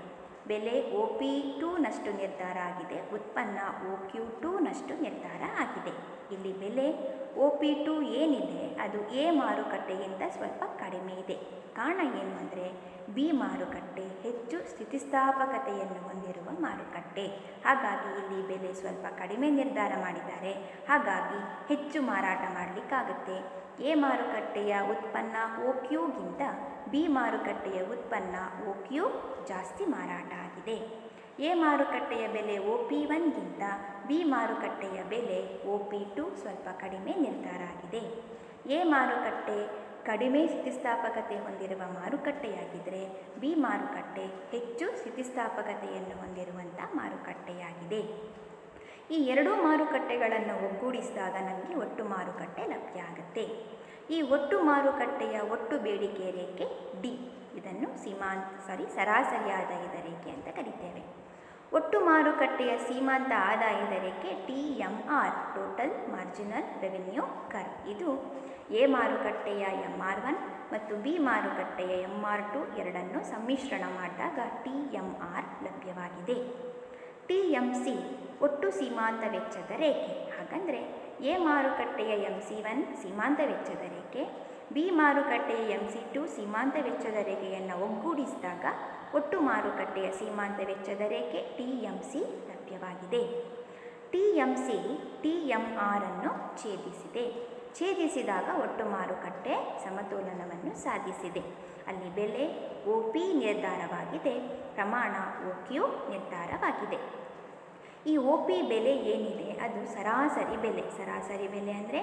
ಬೆಲೆ OP2ನಷ್ಟು ನಿರ್ಧಾರ ಆಗಿದೆ. ಉತ್ಪನ್ನ OQ2ನಷ್ಟು ನಿರ್ಧಾರ ಆಗಿದೆ. ಇಲ್ಲಿ ಬೆಲೆ OP2 ಏನಿದೆ ಅದು ಎ ಮಾರುಕಟ್ಟೆಗಿಂತ ಸ್ವಲ್ಪ ಕಡಿಮೆ ಇದೆ. ಕಾರಣ ಏನು ಅಂದರೆ ಬಿ ಮಾರುಕಟ್ಟೆ ಹೆಚ್ಚು ಸ್ಥಿತಿಸ್ಥಾಪಕತೆಯನ್ನು ಹೊಂದಿರುವ ಮಾರುಕಟ್ಟೆ. ಹಾಗಾಗಿ ಇಲ್ಲಿ ಬೆಲೆ ಸ್ವಲ್ಪ ಕಡಿಮೆ ನಿರ್ಧಾರ ಮಾಡಿದ್ದಾರೆ. ಹಾಗಾಗಿ ಹೆಚ್ಚು ಮಾರಾಟ ಮಾಡಲಿಕ್ಕಾಗುತ್ತೆ. ಎ ಮಾರುಕಟ್ಟೆಯ ಉತ್ಪನ್ನ OQಗಿಂತ ಬಿ ಮಾರುಕಟ್ಟೆಯ ಉತ್ಪನ್ನ OQ ಜಾಸ್ತಿ ಮಾರಾಟ ಆಗಿದೆ. ಎ ಮಾರುಕಟ್ಟೆಯ ಬೆಲೆ OP1ಗಿಂತ ಬಿ ಮಾರುಕಟ್ಟೆಯ ಬೆಲೆ OP2 ಸ್ವಲ್ಪ ಕಡಿಮೆ ನಿರ್ಧಾರ ಆಗಿದೆ. ಎ ಮಾರುಕಟ್ಟೆ ಕಡಿಮೆ ಸ್ಥಿತಿಸ್ಥಾಪಕತೆ ಹೊಂದಿರುವ ಮಾರುಕಟ್ಟೆಯಾಗಿದ್ದರೆ ಬಿ ಮಾರುಕಟ್ಟೆ ಹೆಚ್ಚು ಸ್ಥಿತಿಸ್ಥಾಪಕತೆಯನ್ನು ಹೊಂದಿರುವಂಥ ಮಾರುಕಟ್ಟೆಯಾಗಿದೆ. ಈ ಎರಡೂ ಮಾರುಕಟ್ಟೆಗಳನ್ನು ಒಗ್ಗೂಡಿಸಿದಾಗ ನಮಗೆ ಒಟ್ಟು ಮಾರುಕಟ್ಟೆ ಲಭ್ಯ ಆಗುತ್ತೆ. ಈ ಒಟ್ಟು ಮಾರುಕಟ್ಟೆಯ ಒಟ್ಟು ಬೇಡಿಕೆ ರೇಖೆ ಡಿ. ಇದನ್ನು ಸರಾಸರಿ ಆದಾಯದ ರೇಖೆ ಅಂತ ಕರಿತೇವೆ. ಒಟ್ಟು ಮಾರುಕಟ್ಟೆಯ ಸೀಮಾಂತ ಆದಾಯದ ರೇಖೆ TMR total marginal revenue curve. ಇದು ಎ ಮಾರುಕಟ್ಟೆಯ MR1 ಮತ್ತು ಬಿ ಮಾರುಕಟ್ಟೆಯ MR2 ಎರಡನ್ನು ಸಮ್ಮಿಶ್ರಣ ಮಾಡಿದಾಗ TMR ಲಭ್ಯವಾಗಿದೆ. TMC ಒಟ್ಟು ಸೀಮಾಂತ ವೆಚ್ಚದ ರೇಖೆ. ಹಾಗಂದರೆ ಎ ಮಾರುಕಟ್ಟೆಯ MC1 ಸೀಮಾಂತ ವೆಚ್ಚದ ರೇಖೆ, ಬಿ ಮಾರುಕಟ್ಟೆಯ MC2 ಸೀಮಾಂತ ವೆಚ್ಚದ ರೇಖೆಯನ್ನು ಒಗ್ಗೂಡಿಸಿದಾಗ ಒಟ್ಟು ಮಾರುಕಟ್ಟೆಯ ಸೀಮಾಂತ ವೆಚ್ಚದ ರೇಖೆ TMC ಲಭ್ಯವಾಗಿದೆ. TMC TMR ಅನ್ನು ಛೇದಿಸಿದಾಗ ಒಟ್ಟು ಮಾರುಕಟ್ಟೆ ಸಮತೋಲನವನ್ನು ಸಾಧಿಸಿದೆ. ಅಲ್ಲಿ ಬೆಲೆ OP ನಿರ್ಧಾರವಾಗಿದೆ, ಪ್ರಮಾಣ OQ ನಿರ್ಧಾರವಾಗಿದೆ. ಈ OP ಬೆಲೆ ಏನಿದೆ ಅದು ಸರಾಸರಿ ಬೆಲೆ ಅಂದರೆ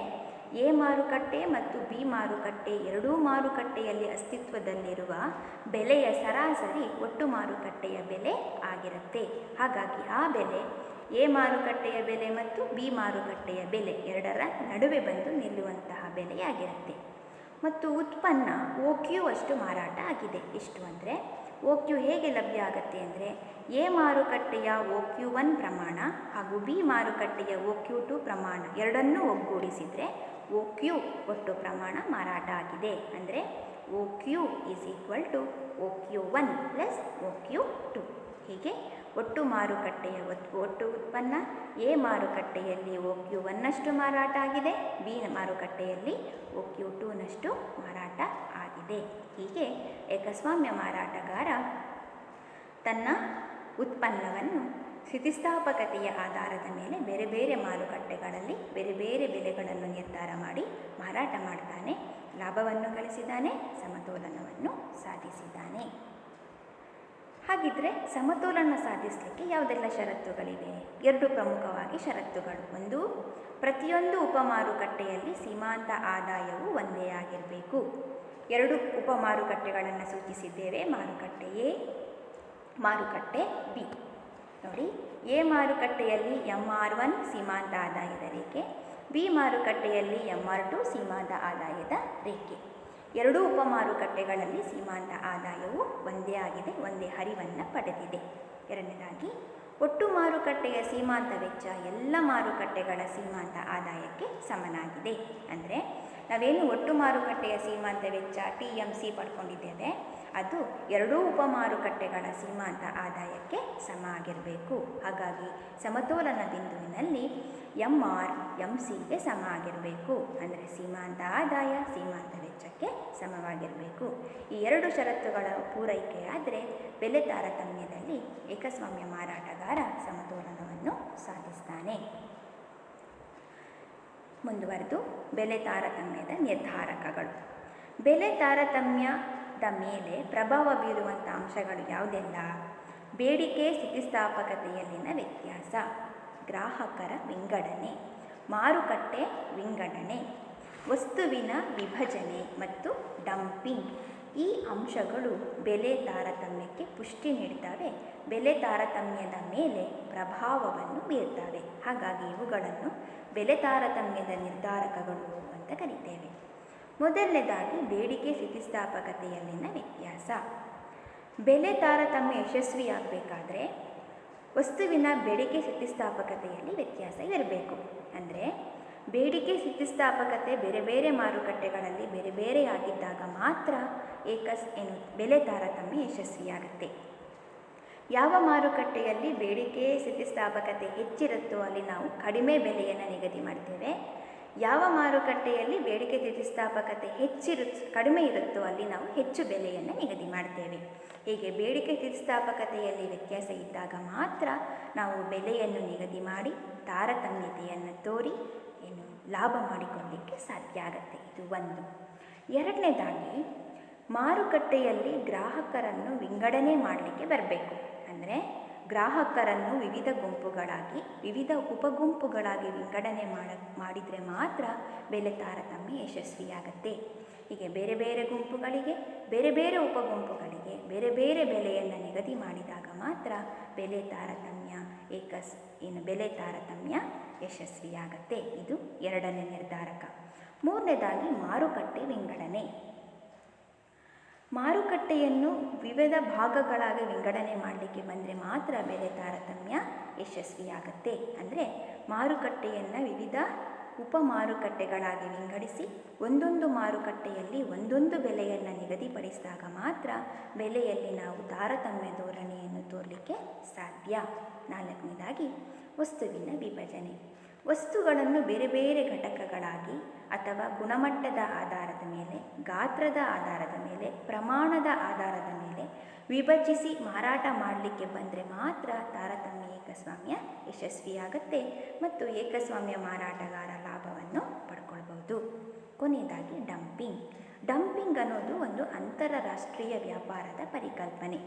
ಎ ಮಾರುಕಟ್ಟೆ ಮತ್ತು ಬಿ ಮಾರುಕಟ್ಟೆ ಎರಡೂ ಮಾರುಕಟ್ಟೆಯಲ್ಲಿ ಅಸ್ತಿತ್ವದಲ್ಲಿರುವ ಬೆಲೆಯ ಸರಾಸರಿ ಒಟ್ಟು ಮಾರುಕಟ್ಟೆಯ ಬೆಲೆ ಆಗಿರುತ್ತೆ. ಹಾಗಾಗಿ ಆ ಬೆಲೆ ಎ ಮಾರುಕಟ್ಟೆಯ ಬೆಲೆ ಮತ್ತು ಬಿ ಮಾರುಕಟ್ಟೆಯ ಬೆಲೆ ಎರಡರ ನಡುವೆ ಬಂದು ನಿಲ್ಲುವಂತಹ ಬೆಲೆಯಾಗಿರುತ್ತೆ. ಮತ್ತು ಉತ್ಪನ್ನ OQ ಅಷ್ಟು ಮಾರಾಟ ಆಗಿದೆ. ಎಷ್ಟು ಅಂದರೆ OQ ಹೇಗೆ ಲಭ್ಯ ಆಗುತ್ತೆ ಅಂದರೆ ಎ ಮಾರುಕಟ್ಟೆಯ OQ1 ಪ್ರಮಾಣ ಹಾಗೂ ಬಿ ಮಾರುಕಟ್ಟೆಯ OQ2 ಪ್ರಮಾಣ ಎರಡನ್ನೂ ಒಗ್ಗೂಡಿಸಿದರೆ OQ ಒಟ್ಟು ಪ್ರಮಾಣ ಮಾರಾಟ ಆಗಿದೆ. ಅಂದರೆ OQ = OQ1 + OQ2. ಹೀಗೆ ಒಟ್ಟು ಮಾರುಕಟ್ಟೆಯ ಒಟ್ಟು ಉತ್ಪನ್ನ ಎ ಮಾರುಕಟ್ಟೆಯಲ್ಲಿ OQ1ನಷ್ಟು ಮಾರಾಟ ಆಗಿದೆ, ಬಿ ಮಾರುಕಟ್ಟೆಯಲ್ಲಿ OQ2ನಷ್ಟು ಮಾರಾಟ ಆಗಿದೆ. ಹೀಗೆ ಏಕಸ್ವಾಮ್ಯ ಮಾರಾಟಗಾರ ತನ್ನ ಉತ್ಪನ್ನವನ್ನು ಸ್ಥಿತಿಸ್ಥಾಪಕತೆಯ ಆಧಾರದ ಮೇಲೆ ಬೇರೆ ಬೇರೆ ಮಾರುಕಟ್ಟೆಗಳಲ್ಲಿ ಬೇರೆ ಬೇರೆ ಬೆಲೆಗಳನ್ನು ನಿರ್ಧಾರ ಮಾಡಿ ಮಾರಾಟ ಮಾಡ್ತಾನೆ, ಲಾಭವನ್ನು ಗಳಿಸಿದ್ದಾನೆ, ಸಮತೋಲನವನ್ನು ಸಾಧಿಸಿದ್ದಾನೆ. ಹಾಗಿದ್ರೆ ಸಮತೋಲನ ಸಾಧಿಸಲಿಕ್ಕೆ ಯಾವುದೆಲ್ಲ ಷರತ್ತುಗಳಿವೆ? ಎರಡು ಪ್ರಮುಖವಾಗಿ ಷರತ್ತುಗಳು. ಒಂದು, ಪ್ರತಿಯೊಂದು ಉಪಮಾರುಕಟ್ಟೆಯಲ್ಲಿ ಸೀಮಾಂತ ಆದಾಯವು ಒಂದೇ ಆಗಿರಬೇಕು. ಎರಡು ಉಪಮಾರುಕಟ್ಟೆಗಳನ್ನು ಸೂಚಿಸಿದ್ದೇವೆ, ಮಾರುಕಟ್ಟೆ ಎ, ಮಾರುಕಟ್ಟೆ ಬಿ. ನೋಡಿ, ಎ ಮಾರುಕಟ್ಟೆಯಲ್ಲಿ MR1 ಸೀಮಾಂತ ಆದಾಯದ ರೇಖೆ, ಬಿ ಮಾರುಕಟ್ಟೆಯಲ್ಲಿ MR2 ಸೀಮಾಂತ ಆದಾಯದ ರೇಖೆ. ಎರಡೂ ಉಪಮಾರುಕಟ್ಟೆಗಳಲ್ಲಿ ಸೀಮಾಂತ ಆದಾಯವು ಒಂದೇ ಆಗಿದೆ, ಒಂದೇ ಹರಿವನ್ನು ಪಡೆದಿದೆ. ಎರಡನೇದಾಗಿ, ಒಟ್ಟು ಮಾರುಕಟ್ಟೆಯ ಸೀಮಾಂತ ವೆಚ್ಚ ಎಲ್ಲ ಮಾರುಕಟ್ಟೆಗಳ ಸೀಮಾಂತ ಆದಾಯಕ್ಕೆ ಸಮನಾಗಿದೆ. ಅಂದರೆ ನಾವೇನು ಒಟ್ಟು ಮಾರುಕಟ್ಟೆಯ ಸೀಮಾಂತ ವೆಚ್ಚ TMC ಪಡ್ಕೊಂಡಿದ್ದೇವೆ ಅದು ಎರಡೂ ಉಪಮಾರುಕಟ್ಟೆಗಳ ಸೀಮಾಂತ ಆದಾಯಕ್ಕೆ ಸಮ ಆಗಿರಬೇಕು. ಹಾಗಾಗಿ ಸಮತೋಲನ ಬಿಂದುವಿನಲ್ಲಿ MRMCಗೆ ಸಮ ಆಗಿರಬೇಕು. ಅಂದರೆ ಸೀಮಾಂತ ಆದಾಯ ಸೀಮಾಂತ ವೆಚ್ಚಕ್ಕೆ ಸಮವಾಗಿರಬೇಕು. ಈ ಎರಡು ಷರತ್ತುಗಳ ಪೂರೈಕೆಯಾದರೆ ಬೆಲೆ ತಾರತಮ್ಯದಲ್ಲಿ ಏಕಸ್ವಾಮ್ಯ ಮಾರಾಟಗಾರ ಸಮತೋಲನವನ್ನು ಸಾಧಿಸ್ತಾನೆ. ಮುಂದುವರೆದು ಬೆಲೆ ತಾರತಮ್ಯದ ನಿರ್ಧಾರಕಗಳು. ಬೆಲೆ ತಾರತಮ್ಯದ ಮೇಲೆ ಪ್ರಭಾವ ಬೀರುವಂಥ ಅಂಶಗಳು ಯಾವುದೆಲ್ಲ? ಬೇಡಿಕೆ ಸ್ಥಿತಿಸ್ಥಾಪಕತೆಯಲ್ಲಿನ ವ್ಯತ್ಯಾಸ, ಗ್ರಾಹಕರ ವಿಂಗಡಣೆ, ಮಾರುಕಟ್ಟೆ ವಿಂಗಡಣೆ, ವಸ್ತುವಿನ ವಿಭಜನೆ ಮತ್ತು ಡಂಪಿಂಗ್. ಈ ಅಂಶಗಳು ಬೆಲೆ ತಾರತಮ್ಯಕ್ಕೆ ಪುಷ್ಟಿ ನೀಡ್ತವೆ, ಬೆಲೆ ತಾರತಮ್ಯದ ಮೇಲೆ ಪ್ರಭಾವವನ್ನು ಬೀರ್ತವೆ. ಹಾಗಾಗಿ ಇವುಗಳನ್ನು ಬೆಲೆ ತಾರತಮ್ಯದ ನಿರ್ಧಾರಕಗಳು ಅಂತ ಕರೀತೇವೆ. ಮೊದಲನೇದಾಗಿ ಬೇಡಿಕೆ ಸ್ಥಿತಿಸ್ಥಾಪಕತೆಯಲ್ಲಿನ ವ್ಯತ್ಯಾಸ. ಬೆಲೆ ತಾರತಮ್ಯ ಯಶಸ್ವಿಯಾಗಬೇಕಾದ್ರೆ ವಸ್ತುವಿನ ಬೇಡಿಕೆ ಸ್ಥಿತಿಸ್ಥಾಪಕತೆಯಲ್ಲಿ ವ್ಯತ್ಯಾಸ ಇರಬೇಕು. ಅಂದರೆ ಬೇಡಿಕೆ ಸ್ಥಿತಿಸ್ಥಾಪಕತೆ ಬೇರೆ ಬೇರೆ ಮಾರುಕಟ್ಟೆಗಳಲ್ಲಿ ಬೇರೆ ಬೇರೆ ಆಗಿದ್ದಾಗ ಮಾತ್ರ ಬೆಲೆ ತಾರತಮ್ಯ ಯಶಸ್ವಿಯಾಗುತ್ತೆ. ಯಾವ ಮಾರುಕಟ್ಟೆಯಲ್ಲಿ ಬೇಡಿಕೆ ಸ್ಥಿತಿಸ್ಥಾಪಕತೆ ಹೆಚ್ಚಿರುತ್ತೋ ಅಲ್ಲಿ ನಾವು ಕಡಿಮೆ ಬೆಲೆಯನ್ನು ನಿಗದಿ ಮಾಡ್ತೇವೆ. ಯಾವ ಮಾರುಕಟ್ಟೆಯಲ್ಲಿ ಬೇಡಿಕೆ ಸ್ಥಿತಿಸ್ಥಾಪಕತೆ ಕಡಿಮೆ ಇರುತ್ತೋ ಅಲ್ಲಿ ನಾವು ಹೆಚ್ಚು ಬೆಲೆಯನ್ನು ನಿಗದಿ ಮಾಡ್ತೇವೆ. ಹೀಗೆ ಬೇಡಿಕೆ ಸ್ಥಿತಿಸ್ಥಾಪಕತೆಯಲ್ಲಿ ವ್ಯತ್ಯಾಸ ಇದ್ದಾಗ ಮಾತ್ರ ನಾವು ಬೆಲೆಯನ್ನು ನಿಗದಿ ಮಾಡಿ ತಾರತಮ್ಯತೆಯನ್ನು ತೋರಿ ಲಾಭ ಮಾಡಿಕೊಳ್ಳಲಿಕ್ಕೆ ಸಾಧ್ಯ ಆಗುತ್ತೆ. ಇದು ಒಂದು. ಎರಡನೇದಾಗಿ ಮಾರುಕಟ್ಟೆಯಲ್ಲಿ ಗ್ರಾಹಕರನ್ನು ವಿಂಗಡಣೆ ಮಾಡಲಿಕ್ಕೆ ಬರಬೇಕು. ಅಂದರೆ ಗ್ರಾಹಕರನ್ನು ವಿವಿಧ ಗುಂಪುಗಳಾಗಿ ವಿವಿಧ ಉಪಗುಂಪುಗಳಾಗಿ ವಿಂಗಡಣೆ ಮಾಡಿದರೆ ಮಾತ್ರ ಬೆಲೆ ತಾರತಮ್ಯ ಯಶಸ್ವಿಯಾಗತ್ತೆ. ಹೀಗೆ ಬೇರೆ ಬೇರೆ ಗುಂಪುಗಳಿಗೆ ಬೇರೆ ಬೇರೆ ಉಪಗುಂಪುಗಳಿಗೆ ಬೇರೆ ಬೇರೆ ಬೆಲೆಯನ್ನು ನಿಗದಿ ಮಾಡಿದಾಗ ಮಾತ್ರ ಬೆಲೆ ತಾರತಮ್ಯ ಯಶಸ್ವಿಯಾಗತ್ತೆ. ಇದು ಎರಡನೇ ನಿರ್ಧಾರಕ. ಮೂರನೇದಾಗಿ ಮಾರುಕಟ್ಟೆ ವಿಂಗಡಣೆ. ಮಾರುಕಟ್ಟೆಯನ್ನು ವಿವಿಧ ಭಾಗಗಳಾಗಿ ವಿಂಗಡಣೆ ಮಾಡಲಿಕ್ಕೆ ಬಂದರೆ ಮಾತ್ರ ಬೆಲೆ ತಾರತಮ್ಯ ಯಶಸ್ವಿಯಾಗತ್ತೆ. ಅಂದರೆ ಮಾರುಕಟ್ಟೆಯನ್ನು ವಿವಿಧ ಉಪ ಮಾರುಕಟ್ಟೆಗಳಾಗಿ ವಿಂಗಡಿಸಿ ಒಂದೊಂದು ಮಾರುಕಟ್ಟೆಯಲ್ಲಿ ಒಂದೊಂದು ಬೆಲೆಯನ್ನು ನಿಗದಿಪಡಿಸಿದಾಗ ಮಾತ್ರ ಬೆಲೆಯಲ್ಲಿ ನಾವು ತಾರತಮ್ಯ ಧೋರಣೆಯನ್ನು ತೋರಲಿಕ್ಕೆ ಸಾಧ್ಯ. ನಾಲ್ಕನೇದಾಗಿ ವಸ್ತುವಿನ ವಿಭಜನೆ. ವಸ್ತುಗಳನ್ನು ಬೇರೆ ಬೇರೆ ಘಟಕಗಳಾಗಿ ಅಥವಾ ಗುಣಮಟ್ಟದ ಆಧಾರದ ಮೇಲೆ, ಗಾತ್ರದ ಆಧಾರದ ಮೇಲೆ, ಪ್ರಮಾಣದ ಆಧಾರದ ಮೇಲೆ ವಿಭಜಿಸಿ ಮಾರಾಟ ಮಾಡಲಿಕ್ಕೆ ಬಂದರೆ ಮಾತ್ರ ತಾರತಮ್ಯ ಏಕಸ್ವಾಮ್ಯ ಯಶಸ್ವಿಯಾಗತ್ತೆ ಮತ್ತು ಏಕಸ್ವಾಮ್ಯ ಮಾರಾಟಗಾರ ಲಾಭವನ್ನು ಪಡ್ಕೊಳ್ಬೋದು. ಕೊನೆಯದಾಗಿ ಡಂಪಿಂಗ್. ಡಂಪಿಂಗ್ ಅನ್ನೋದು ಒಂದು ಅಂತಾರಾಷ್ಟ್ರೀಯ ವ್ಯಾಪಾರದ ಪರಿಕಲ್ಪನೆ.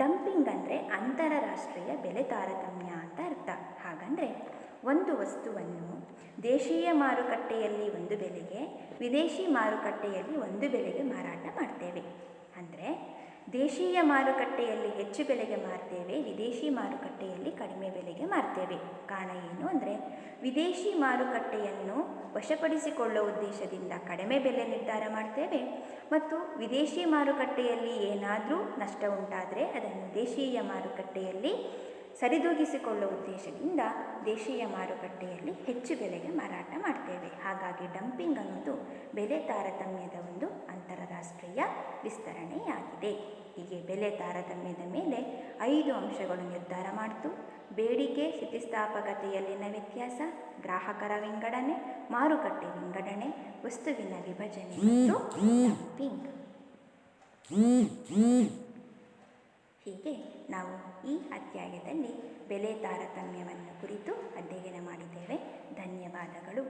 ಡಂಪಿಂಗ್ ಅಂದರೆ ಅಂತಾರಾಷ್ಟ್ರೀಯ ಬೆಲೆ ತಾರತಮ್ಯ ಅಂತ ಅರ್ಥ. ಹಾಗಂದರೆ ಒಂದು ವಸ್ತುವನ್ನು ದೇಶೀಯ ಮಾರುಕಟ್ಟೆಯಲ್ಲಿ ಒಂದು ಬೆಲೆಗೆ, ವಿದೇಶಿ ಮಾರುಕಟ್ಟೆಯಲ್ಲಿ ಒಂದು ಬೆಲೆಗೆ ಮಾರಾಟ ಮಾಡ್ತೇವೆ. ಅಂದರೆ ದೇಶೀಯ ಮಾರುಕಟ್ಟೆಯಲ್ಲಿ ಹೆಚ್ಚು ಬೆಲೆಗೆ ಮಾರ್ತೇವೆ, ವಿದೇಶಿ ಮಾರುಕಟ್ಟೆಯಲ್ಲಿ ಕಡಿಮೆ ಬೆಲೆಗೆ ಮಾರ್ತೇವೆ. ಕಾರಣ ಏನು ಅಂದರೆ ವಿದೇಶಿ ಮಾರುಕಟ್ಟೆಯನ್ನು ವಶಪಡಿಸಿಕೊಳ್ಳುವ ಉದ್ದೇಶದಿಂದ ಕಡಿಮೆ ಬೆಲೆ ನಿರ್ಧಾರ ಮಾಡ್ತೇವೆ ಮತ್ತು ವಿದೇಶಿ ಮಾರುಕಟ್ಟೆಯಲ್ಲಿ ಏನಾದರೂ ನಷ್ಟ ಉಂಟಾದರೆ ಅದನ್ನು ದೇಶೀಯ ಮಾರುಕಟ್ಟೆಯಲ್ಲಿ ಸರಿದೂಗಿಸಿಕೊಳ್ಳುವ ಉದ್ದೇಶದಿಂದ ದೇಶೀಯ ಮಾರುಕಟ್ಟೆಯಲ್ಲಿ ಹೆಚ್ಚು ಬೆಲೆಗೆ ಮಾರಾಟ ಮಾಡ್ತೇವೆ. ಹಾಗಾಗಿ ಡಂಪಿಂಗ್ ಅನ್ನೋದು ಬೆಲೆ ತಾರತಮ್ಯದ ಒಂದು ಅಂತಾರಾಷ್ಟ್ರೀಯ ವಿಸ್ತರಣೆಯಾಗಿದೆ. ಹೀಗೆ ಬೆಲೆ ತಾರತಮ್ಯದ ಮೇಲೆ 5 ಅಂಶಗಳು ನಿರ್ಧಾರ ಮಾಡ್ತು. ಬೇಡಿಕೆ ಸ್ಥಿತಿಸ್ಥಾಪಕತೆಯಲ್ಲಿನ ವ್ಯತ್ಯಾಸ, ಗ್ರಾಹಕರ ವಿಂಗಡಣೆ, ಮಾರುಕಟ್ಟೆ ವಿಂಗಡಣೆ, ವಸ್ತುವಿನ ವಿಭಜನೆ ಮತ್ತು ಡಂಪಿಂಗ್. ಹೀಗೆ ನಾವು ಈ ಅಧ್ಯಾಯದಲ್ಲಿ ಬೆಲೆ ತಾರತಮ್ಯವನ್ನು ಕುರಿತು ಅಧ್ಯಯನ ಮಾಡಿದ್ದೇವೆ. ಧನ್ಯವಾದಗಳು.